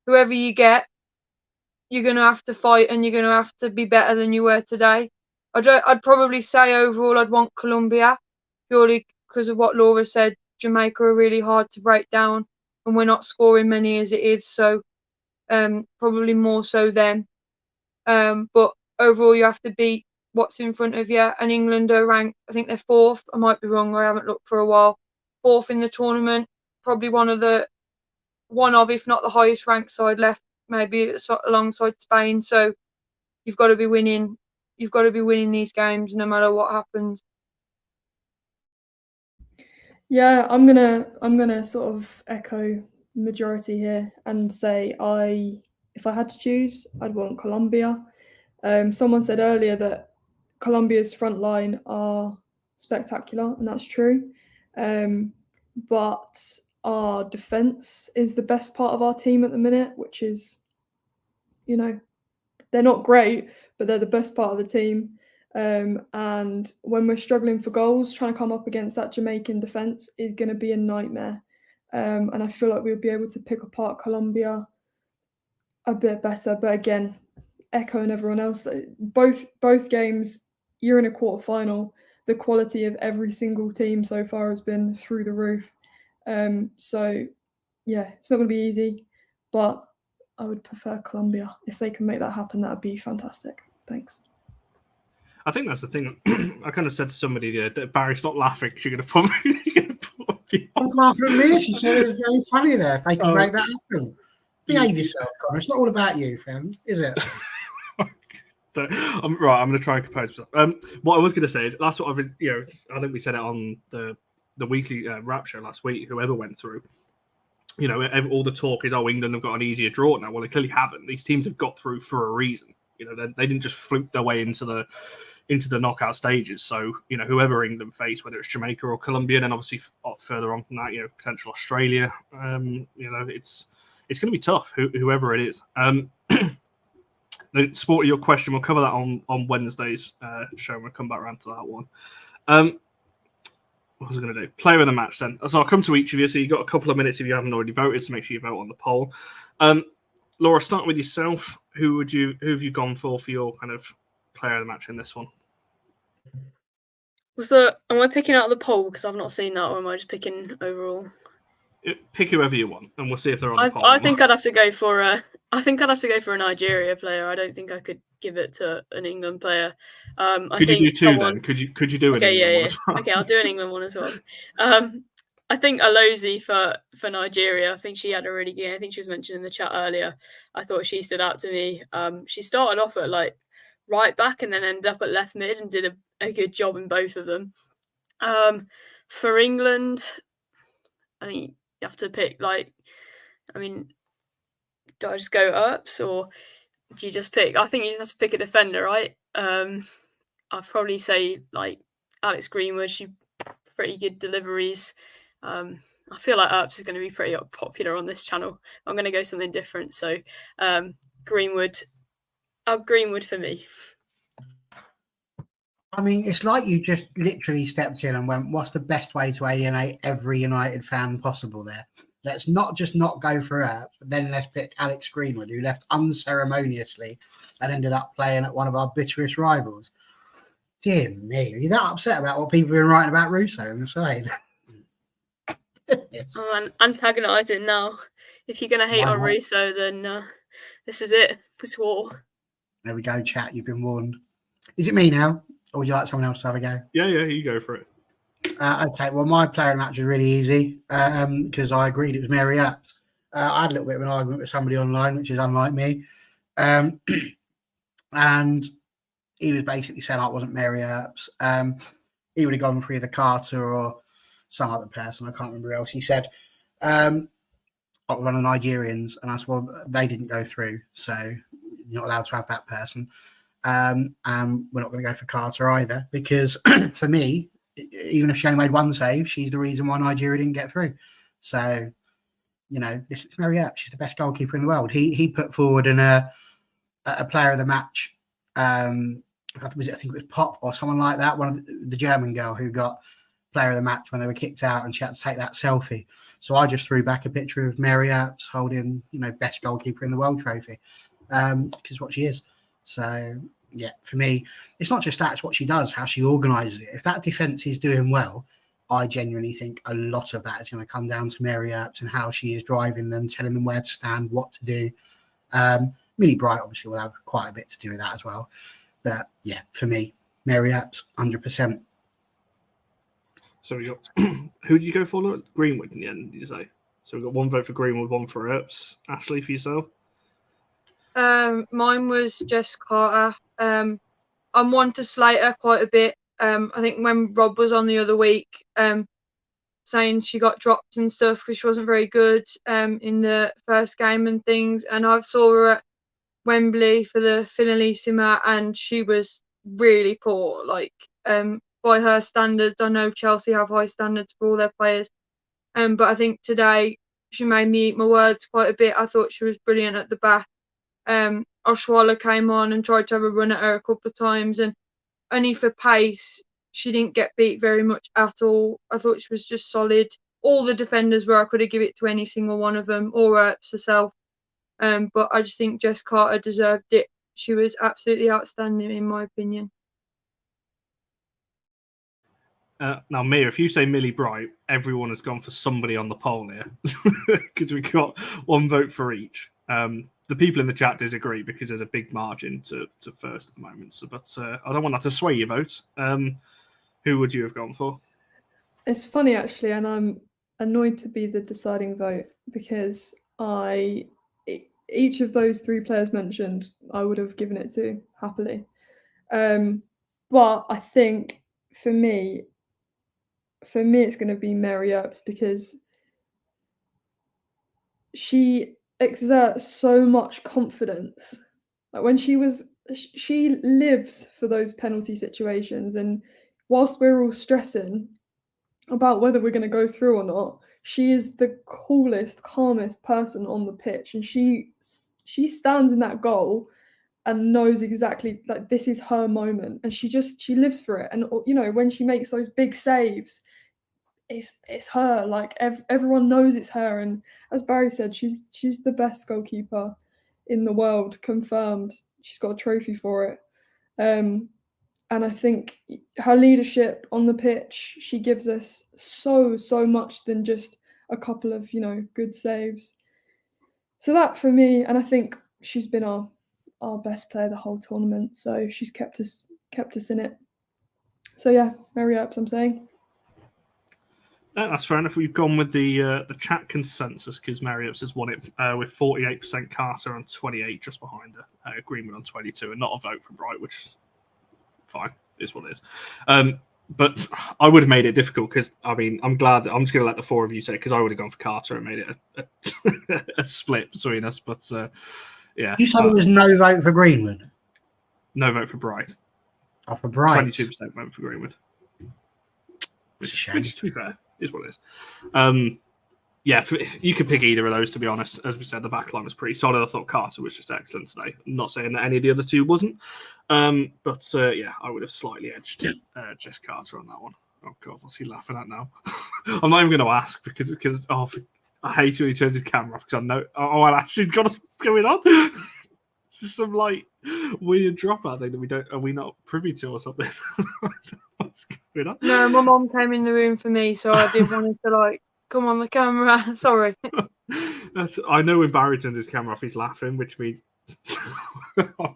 whoever you get, you're going to have to fight and you're going to have to be better than you were today. I'd probably say overall I'd want Colombia, purely because of what Laura said. Jamaica are really hard to break down and we're not scoring many as it is, so probably more so them. But overall you have to beat what's in front of you, and England are ranked, I think they're 4th, I might be wrong, I haven't looked for a while, 4th in the tournament, probably one of if not the highest ranked side left, maybe alongside Spain. So you've got to be winning these games no matter what happens. Yeah, I'm gonna sort of echo majority here and say if I had to choose, I'd want Colombia. Someone said earlier that Colombia's front line are spectacular, and that's true. But our defense is the best part of our team at the minute, which is, they're not great, but they're the best part of the team. And when we're struggling for goals, trying to come up against that Jamaican defence is going to be a nightmare. And I feel like we'll be able to pick apart Colombia a bit better. But again, echoing everyone else, that both games, you're in a quarterfinal. The quality of every single team so far has been through the roof. So, yeah, it's not going to be easy, but I would prefer Colombia. If they can make that happen, that would be fantastic. Thanks. I think that's the thing. I kind of said to somebody that Barry, stop laughing because you're going to put me. I'm laughing at me. She said it was very funny there. If they can make that happen, behave yourself, Connor. It's not all about you, friend, is it? I'm going to try and compose myself. What I was going to say is that's what I've been. I think we said it on the weekly wrap show last week. Whoever went through. All the talk is, England have got an easier draw now. Well, they clearly haven't. These teams have got through for a reason. They didn't just fluke their way into the knockout stages. So, whoever England face, whether it's Jamaica or Colombia, and obviously further on from that, potential Australia, it's going to be tough, whoever it is. The sport of your question, we'll cover that on Wednesday's show, and we'll come back around to that one. What was I going to do? Player of the match then. So I'll come to each of you. So you've got a couple of minutes if you haven't already voted, so make sure you vote on the poll. Laura, starting with yourself, who have you gone for your kind of player of the match in this one? Am I picking out the poll because I've not seen that, or am I just picking overall? Pick whoever you want, and we'll see if they're on the poll. I think I'd have to go for a Nigeria player. I don't think I could give it to an England player. Could you do two then? Could you do an England one as well? Okay, I'll do an England one as well. I think Alozie for Nigeria. I think she had a really good. I think she was mentioned in the chat earlier. I thought she stood out to me. She started off at right back and then ended up at left mid and did a good job in both of them. For England, I think you have to pick do I just go Earps or do you just pick? I think you just have to pick a defender, right? I'd probably say like Alex Greenwood. She pretty good deliveries. I feel like Earps is going to be pretty popular on this channel. I'm going to go something different. So Greenwood. Greenwood for me. I mean, it's like you just literally stepped in and went, what's the best way to alienate every United fan possible there? Let's not go for it, but then let's pick Alex Greenwood, who left unceremoniously and ended up playing at one of our bitterest rivals. Dear me, are you that upset about what people have been writing about Russo on the side? Yes. I'm antagonising now. If you're going to hate on Russo, then this is it. It's war. There we go, chat. You've been warned. Is it me now? Or would you like someone else to have a go? Yeah, you go for it. Okay, well, my player of the match was really easy because I agreed it was Mary Earps. I had a little bit of an argument with somebody online, which is unlike me. And he was basically saying I wasn't Mary Earps. He would have gone for either Carter or some other person. I can't remember who else he said. One of the Nigerians. And I said, well, they didn't go through. So you're not allowed to have that person. And we're not going to go for Carter either, because for me, even if she only made one save, she's the reason why Nigeria didn't get through. So, this is Mary Earps. She's the best goalkeeper in the world. He put forward a player of the match. I think it was Pop or someone like that. One of the German girl who got player of the match when they were kicked out, and she had to take that selfie. So I just threw back a picture of Mary Earps holding, best goalkeeper in the world trophy, because what she is. So, yeah, for me, it's not just that, it's what she does, how she organises it. If that defence is doing well, I genuinely think a lot of that is going to come down to Mary Earps and how she is driving them, telling them where to stand, what to do. Millie Bright obviously will have quite a bit to do with that as well. But, yeah, for me, Mary Earps, 100%. So we got, who did you go for? Greenwood in the end, did you say? So we got one vote for Greenwood, one for Earps. Ashley, for yourself? Mine was Jess Carter. I'm one to slate her quite a bit. I think when Rob was on the other week, saying she got dropped and stuff because she wasn't very good in the first game and things. And I saw her at Wembley for the Finalissima, and she was really poor. By her standards, I know Chelsea have high standards for all their players. But I think today she made me eat my words quite a bit. I thought she was brilliant at the back. Oswala came on and tried to have a run at her a couple of times, and only for pace, she didn't get beat very much at all. I thought she was just solid. All the defenders were, I could have given it to any single one of them, or Earps herself. But I just think Jess Carter deserved it. She was absolutely outstanding, in my opinion. Now, Mia, if you say Millie Bright, everyone has gone for somebody on the poll here because we got one vote for each. The people in the chat disagree because there's a big margin to first at the moment. So, but I don't want that to sway your vote. Who would you have gone for? It's funny, actually, and I'm annoyed to be the deciding vote because each of those three players mentioned, I would have given it to happily. But I think for me, it's going to be Mary Earps because she exerts so much confidence. Like when she lives for those penalty situations, and whilst we're all stressing about whether we're going to go through or not, she is the coolest, calmest person on the pitch, and she stands in that goal and knows exactly like this is her moment, and she lives for it. And when she makes those big saves, it's her. Like everyone knows it's her, and as Barry said, she's the best goalkeeper in the world, confirmed. She's got a trophy for it. And I think her leadership on the pitch, she gives us so much than just a couple of, good saves. So that for me, and I think she's been our best player the whole tournament. So she's kept us in it. So yeah, Mary Earps, I'm saying. That's fair enough. We've gone with the chat consensus because Mary Earps has won it with 48% Carter on 28, just behind her. Greenwood on 22, and not a vote for Bright, which is fine. Is what it is. but I would have made it difficult because I'm glad that I'm just going to let the four of you say because I would have gone for Carter and made it a split between us. But yeah, You said there was no vote for Greenwood. No vote for Bright. Oh, for Bright, 22% vote for Greenwood. It's a shame. Which, to be fair, is what it is. Yeah, you could pick either of those, to be honest. As we said, the back line was pretty solid. I thought Carter was just excellent today. I'm not saying that any of the other two wasn't. But yeah, I would have slightly edged Jess Carter on that one. Oh, God, what's he laughing at now? I'm not even going to ask because I hate when he turns his camera off because I know, well, actually, got what's going on. It's just some like weird dropout thing that are we not privy to or something? What's going on? No, my mom came in the room for me, so I didn't want her to like come on the camera. Sorry. I know when Barry turns his camera off, he's laughing, which means I'm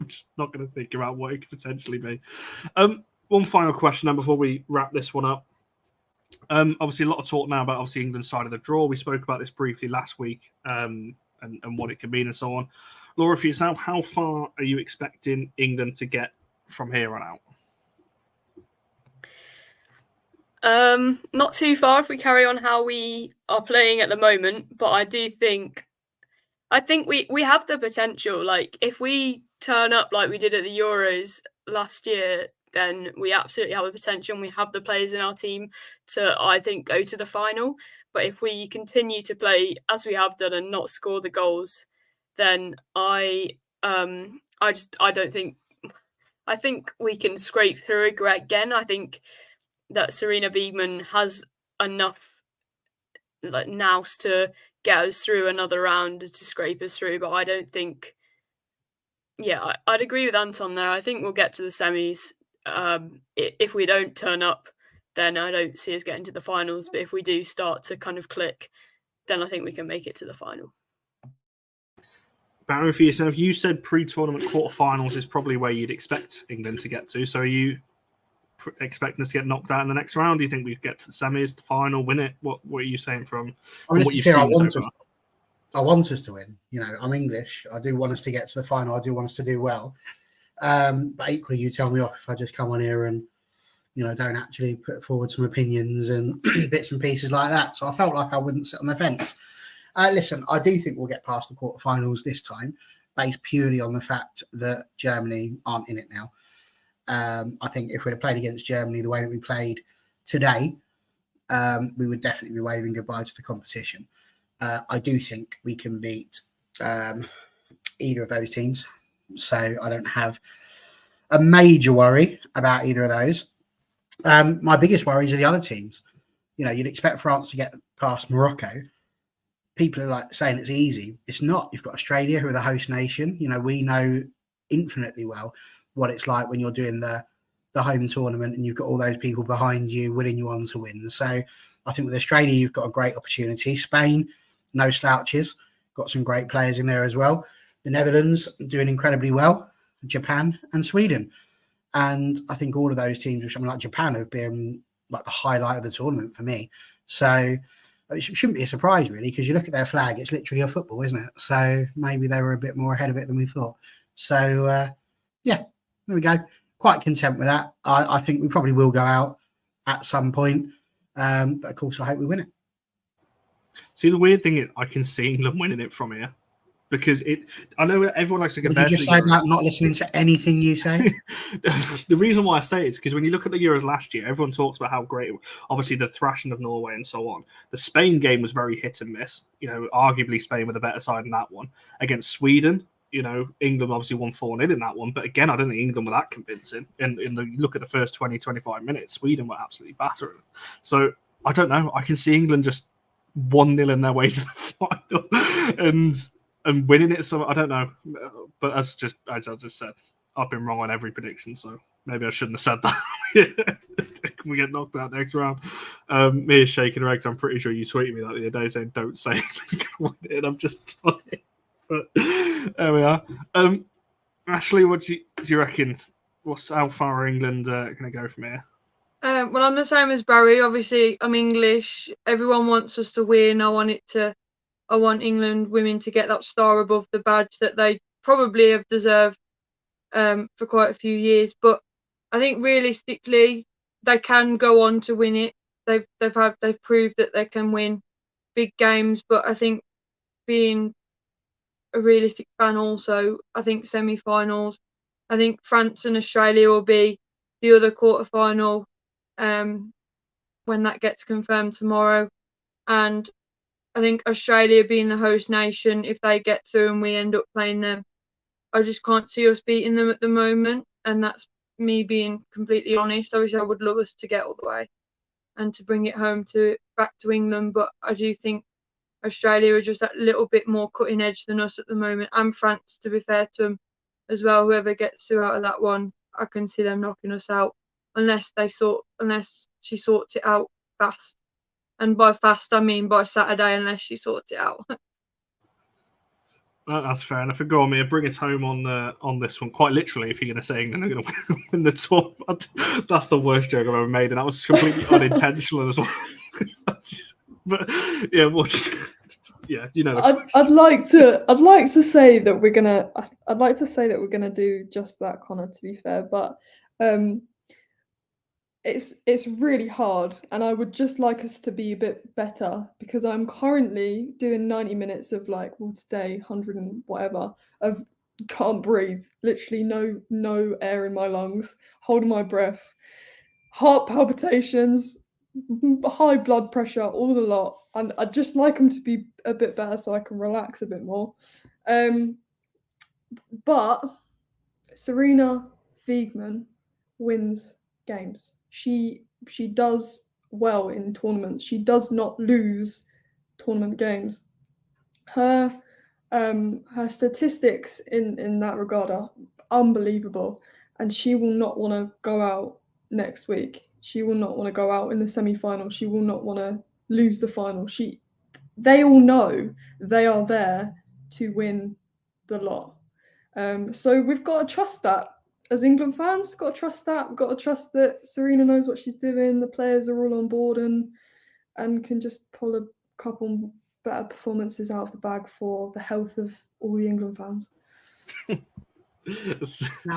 just not going to think about what it could potentially be. One final question then before we wrap this one up. Obviously, a lot of talk now about obviously England's side of the draw. We spoke about this briefly last week and what it could mean and so on. Laura, for yourself, how far are you expecting England to get from here on out? Not too far if we carry on how we are playing at the moment, but I think we have the potential. Like if we turn up like we did at the Euros last year, then we absolutely have the potential and we have the players in our team to, I think, go to the final. But if we continue to play as we have done and not score the goals, then I don't think. I think we can scrape through again. I think that Serena Wiegman has enough like nous to get us through another round to scrape us through. But I don't think. Yeah, I'd agree with Anton there. I think we'll get to the semis. If we don't turn up, then I don't see us getting to the finals. But if we do start to kind of click, then I think we can make it to the final. Barry, for yourself, you said pre-tournament quarterfinals is probably where you'd expect England to get to. So are you expecting us to get knocked out in the next round? Do you think we'd get to the semis, the final, win it? What are you saying from what you've seen so far? I want us to win. You know, I'm English. I do want us to get to the final. I do want us to do well. But equally, you tell me off if I just come on here and, you know, don't actually put forward some opinions and bits and pieces like that. So I felt like I wouldn't sit on the fence. Listen, I do think we'll get past the quarterfinals this time, based purely on the fact that Germany aren't in it now. I think if we'd have played against Germany the way that we played today, we would definitely be waving goodbye to the competition. I do think we can beat either of those teams. So I don't have a major worry about either of those. My biggest worries are the other teams. You know, you'd expect France to get past Morocco. People are like saying it's easy. It's not. You've got Australia, who are the host nation. You know, we know infinitely well what it's like when you're doing the home tournament and you've got all those people behind you willing you on to win. So I think with Australia, you've got a great opportunity. Spain, no slouches, got some great players in there as well. The Netherlands doing incredibly well. Japan and Sweden. And I think all of those teams, which I mean, like Japan, have been like the highlight of the tournament for me. So it shouldn't be a surprise, really, because you look at their flag, it's literally a football, isn't it? So maybe they were a bit more ahead of it than we thought. So, yeah, there we go. Quite content with that. I think we probably will go out at some point. But, of course, I hope we win it. See, the weird thing is I can see England winning it from here. Because I know everyone likes to compare. Did you just say about not listening to anything you say? The reason why I say it is because when you look at the Euros last year, everyone talks about how great, obviously the thrashing of Norway and so on. The Spain game was very hit and miss. You know, arguably Spain were the better side in that one. Against Sweden, you know, England obviously won 4-0 in that one. But again, I don't think England were that convincing. And look at the first 20, 25 minutes, Sweden were absolutely battering. So I don't know. I can see England just 1-0 in their way to the final. And winning it, so I don't know. But as I just said, I've been wrong on every prediction, so maybe I shouldn't have said that. We get knocked out next round. Me is shaking her eggs. I'm pretty sure you tweeted me that the other day saying, don't say it. And I'm just done it. But there we are. Ashley, what do you reckon? How far are England going to go from here? Well, I'm the same as Barry. Obviously, I'm English. Everyone wants us to win. I want England women to get that star above the badge that they probably have deserved for quite a few years. But I think realistically, they can go on to win it. They've proved that they can win big games, but I think being a realistic fan also, I think semi-finals. I think France and Australia will be the other quarterfinal when that gets confirmed tomorrow. And I think Australia being the host nation, if they get through and we end up playing them, I just can't see us beating them at the moment. And that's me being completely honest. Obviously, I would love us to get all the way and to bring it home back to England. But I do think Australia are just that little bit more cutting edge than us at the moment. And France, to be fair to them as well. Whoever gets through out of that one, I can see them knocking us out unless she sorts it out fast. And by fast, I mean by Saturday, unless she sorts it out. That's fair enough. Go on, Mia, bring us home on this one. Quite literally, if you're going to say England are going to win the tournament, that's the worst joke I've ever made, and that was completely unintentional as well. But yeah, you know. I'd like to say that we're gonna do just that, Connor. To be fair, but it's really hard, and I would just like us to be a bit better because I'm currently doing 90 minutes of today 100 and whatever of can't breathe, literally no air in my lungs, holding my breath, heart palpitations, high blood pressure, all the lot. And I'd just like them to be a bit better so I can relax a bit more. But Serena Wiegmann wins games. She does well in tournaments. She does not lose tournament games. Her statistics in that regard are unbelievable, and she will not want to go out next week. She will not want to go out in the semi-final. She will not want to lose the final. They all know they are there to win the lot. So we've got to trust that. As England fans, we've got to trust that. We've got to trust that Serena knows what she's doing. The players are all on board and can just pull a couple better performances out of the bag for the health of all the England fans. Now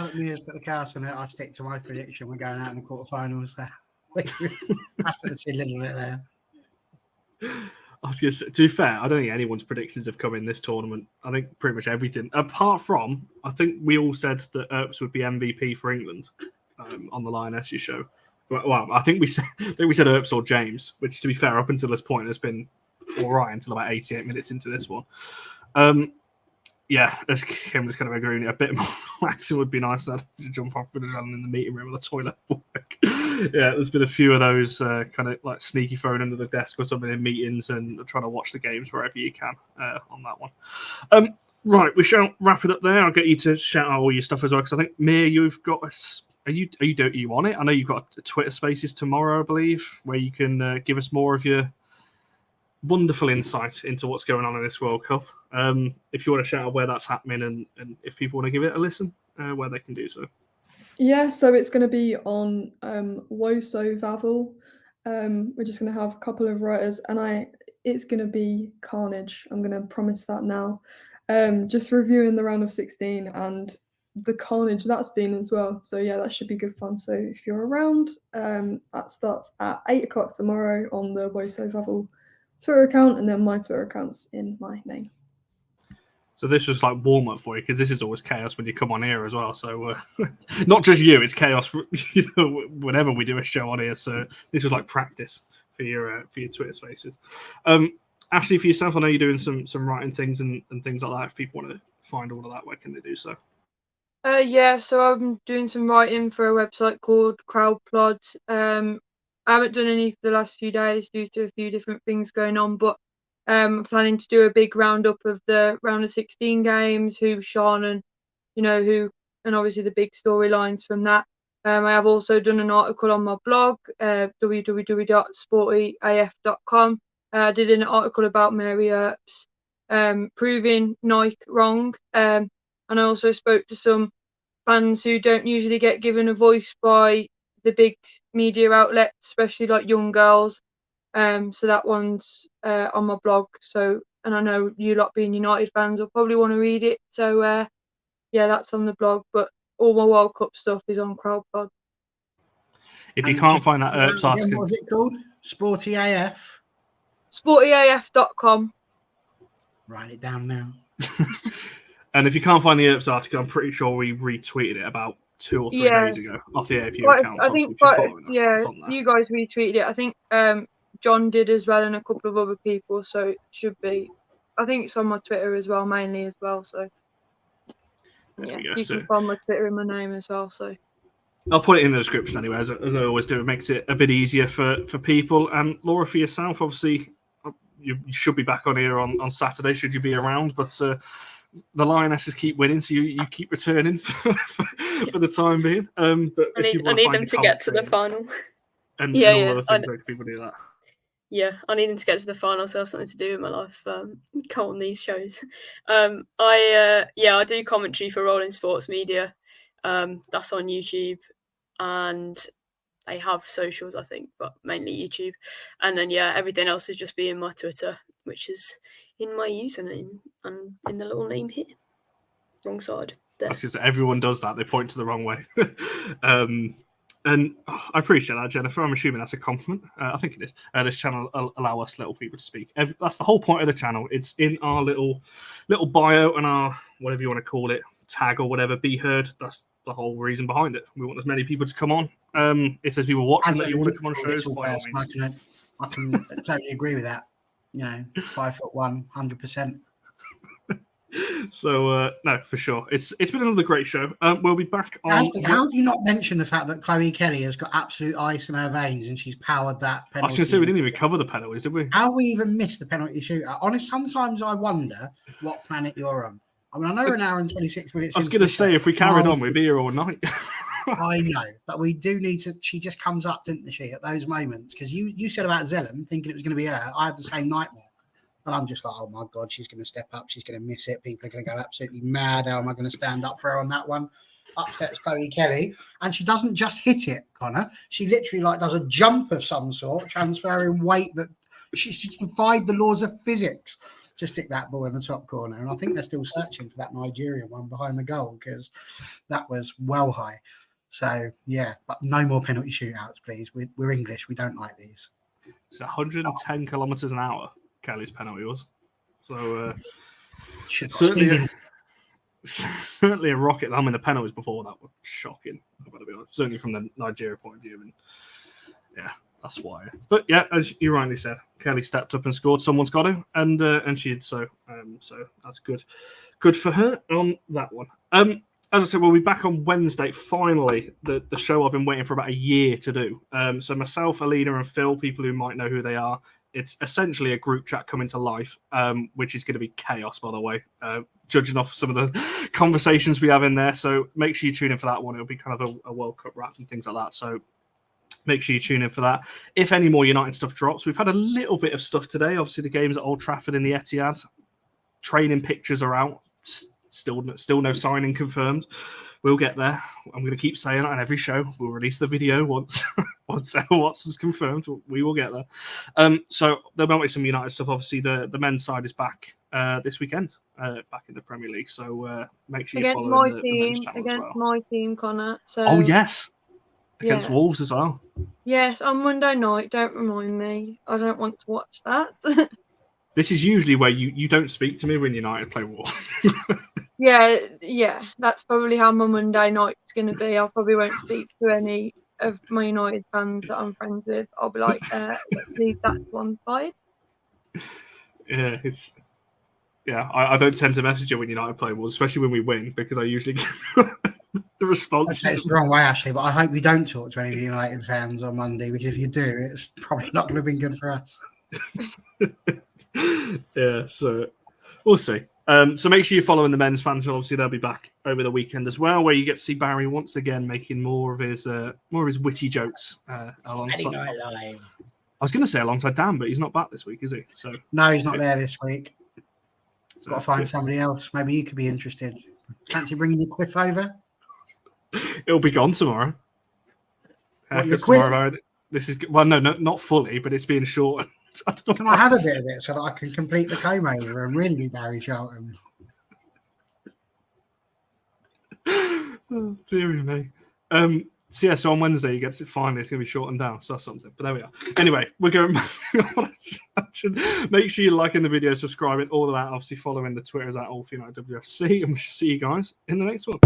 that Mia's put the cast on it, I stick to my prediction. We're going out in the quarterfinals. That's put the tin lid on it there. I was just, to be fair, I don't think anyone's predictions have come in this tournament. I think pretty much everything, apart from, I think we all said that Earps would be MVP for England on the Lionesses show. Well, I think we said Earps or James, which, to be fair, up until this point has been all right until about 88 minutes into this one. Yeah, as Kim was kind of agreeing, a bit more relaxing would be nice. That to jump off with a in the meeting room or the toilet. Yeah, there's been a few of those kind of like sneaky thrown under the desk or something in meetings and trying to watch the games wherever you can on that one. Right, we shall wrap it up there. I'll get you to shout out all your stuff as well because I think Mia, you've got are you on it? I know you've got a Twitter Spaces tomorrow, I believe, where you can give us more of your wonderful insight into what's going on in this World Cup. If you want to shout out where that's happening and if people want to give it a listen, where they can do so. Yeah, so it's going to be on Woso Vavel. We're just going to have a couple of writers, and it's going to be carnage. I'm going to promise that now. Just reviewing the round of 16 and the carnage that's been as well. So yeah, that should be good fun. So if you're around, that starts at 8 o'clock tomorrow on the Woso Vavel Twitter account, and then my Twitter account's in my name. So this was like warm up for you because this is always chaos when you come on here as well. So not just you, it's chaos whenever we do a show on here. So this was like practice for your Twitter Spaces. Ashley, for yourself, I know you're doing some writing things and things like that. If people want to find all of that, where can they do so? Yeah, so I'm doing some writing for a website called Crowdplod. I haven't done any for the last few days due to a few different things going on, but I'm planning to do a big roundup of the round of 16 games, who shone, and and obviously the big storylines from that. I have also done an article on my blog, www.sportyaf.com. I did an article about Mary Earps proving Nike wrong, and I also spoke to some fans who don't usually get given a voice by the big media outlets, especially like young girls. So that one's on my blog. So, and I know you lot being United fans will probably want to read it. So yeah, that's on the blog. But all my World Cup stuff is on Crowdplod. If you can't find that Earps Again, article, what was it called? Sporty AF. sportyaf.com. Write it down now. and if you can't find the Earps article, I'm pretty sure we retweeted it about 2 or 3 Yeah. days ago off the AFU Quite- accounts. I Obviously, think, if you're quite- following us, yeah, it's on there. you guys retweeted it. I think John did as well, and a couple of other people. So it should be. I think it's on my Twitter as well, mainly as well. So There yeah, we go. you So can find my Twitter in my name as well. So I'll put it in the description anyway, as I always do. It makes it a bit easier for people. And Laura, for yourself, obviously, you should be back on here on Saturday, should you be around. But the Lionesses keep winning, so you keep returning for the time being. But I need them to get to the final. And Yeah, all other things, like people do that. Yeah, I need them to get to the final, so I have something to do with my life. Go on these shows. I do commentary for Rolling Sports Media. That's on YouTube, and they have socials, I think, but mainly YouTube. And then everything else is just being my Twitter, which is in my username and in the little name here, wrong side. There. That's because everyone does that; they point to the wrong way. And I appreciate that, Jennifer. I'm assuming that's a compliment. I think it is. This channel allow us little people to speak. That's the whole point of the channel. It's in our little bio and our, whatever you want to call it, tag or whatever, be heard. That's the whole reason behind it. We want as many people to come on. If there's people watching that you want to come on shows, by all means. I can totally agree with that. 5'1", 100%. So no, for sure, it's been another great show. We'll be back on. How have you not mentioned the fact that Chloe Kelly has got absolute ice in her veins and she's powered that penalty? I was going to say we didn't even cover the penalties, did we? How we even missed the penalty shootout? Honestly, sometimes I wonder what planet you're on. I mean, I know we're an hour and 26 minutes. I was going to say if we carried on, we'd be here all night. I know, but we do need to. She just comes up, didn't she, at those moments? Because you said about Zellum thinking it was going to be her. I had the same nightmare. And I'm just like, oh my God, she's going to step up. She's going to miss it. People are going to go absolutely mad. How am I going to stand up for her on that one? Upsets Chloe Kelly. And she doesn't just hit it, Connor. She literally does a jump of some sort, transferring weight that she defied the laws of physics to stick that ball in the top corner. And I think they're still searching for that Nigerian one behind the goal because that was well high. So, yeah, but no more penalty shootouts, please. We're English. We don't like these. It's 110 kilometres an hour. Kelly's penalty was. So certainly a rocket. I mean, the penalties before that were shocking. I've got to be honest. Certainly from the Nigeria point of view, and yeah, that's why. But yeah, as you rightly said, Kelly stepped up and scored. Someone's got to, and she did so. So that's good for her on that one. As I said, we'll be back on Wednesday. Finally, the show I've been waiting for about a year to do. So myself, Alina, and Phil, people who might know who they are. It's essentially a group chat coming to life, which is going to be chaos, by the way, judging off some of the conversations we have in there. So make sure you tune in for that one. It'll be kind of a World Cup wrap and things like that. So make sure you tune in for that. If any more United stuff drops, we've had a little bit of stuff today. Obviously, the games at Old Trafford and the Etihad. Training pictures are out. Still no signing confirmed. We'll get there. I'm going to keep saying that on every show. We'll release the video once Watts is confirmed. We will get there. So there might be some United stuff. Obviously, the men's side is back this weekend, back in the Premier League. So make sure you follow the men's channel as well. Against my team, Connor. So oh yes, against Wolves as well. Yes, on Monday night. Don't remind me. I don't want to watch that. This is usually where you don't speak to me when United play Wolves. Yeah, that's probably how my Monday night's going to be. I probably won't speak to any of my United fans that I'm friends with. I'll be like, let's leave that to one side. Yeah, I don't tend to message you when United play Wolves, especially when we win, because I usually get the response. It's the wrong way, actually, but I hope we don't talk to any of the United fans on Monday, because if you do, it's probably not going to be good for us. Yeah, so we'll see. So make sure you're following the men's fans. Obviously, they'll be back over the weekend as well, where you get to see Barry once again making more of his witty jokes. Alongside. Night Live. I was going to say alongside Dan, but he's not back this week, is he? So no, he's not there this week. So got to find somebody else. Maybe you could be interested. Fancy bringing your quiff over? It'll be gone tomorrow. Your quiff? Tomorrow, this is no, not fully, but it's being shortened. Can I have a bit of it so that I can complete the comb over and really be Barry Shelton? Oh, dearie me. So yeah, so on Wednesday he gets it finally. It's going to be shortened down, so that's something. But there we are. Anyway, we're going make sure you're liking the video, subscribing, all of that. Obviously, following the Twitters at allforunitedvids, and we shall see you guys in the next one.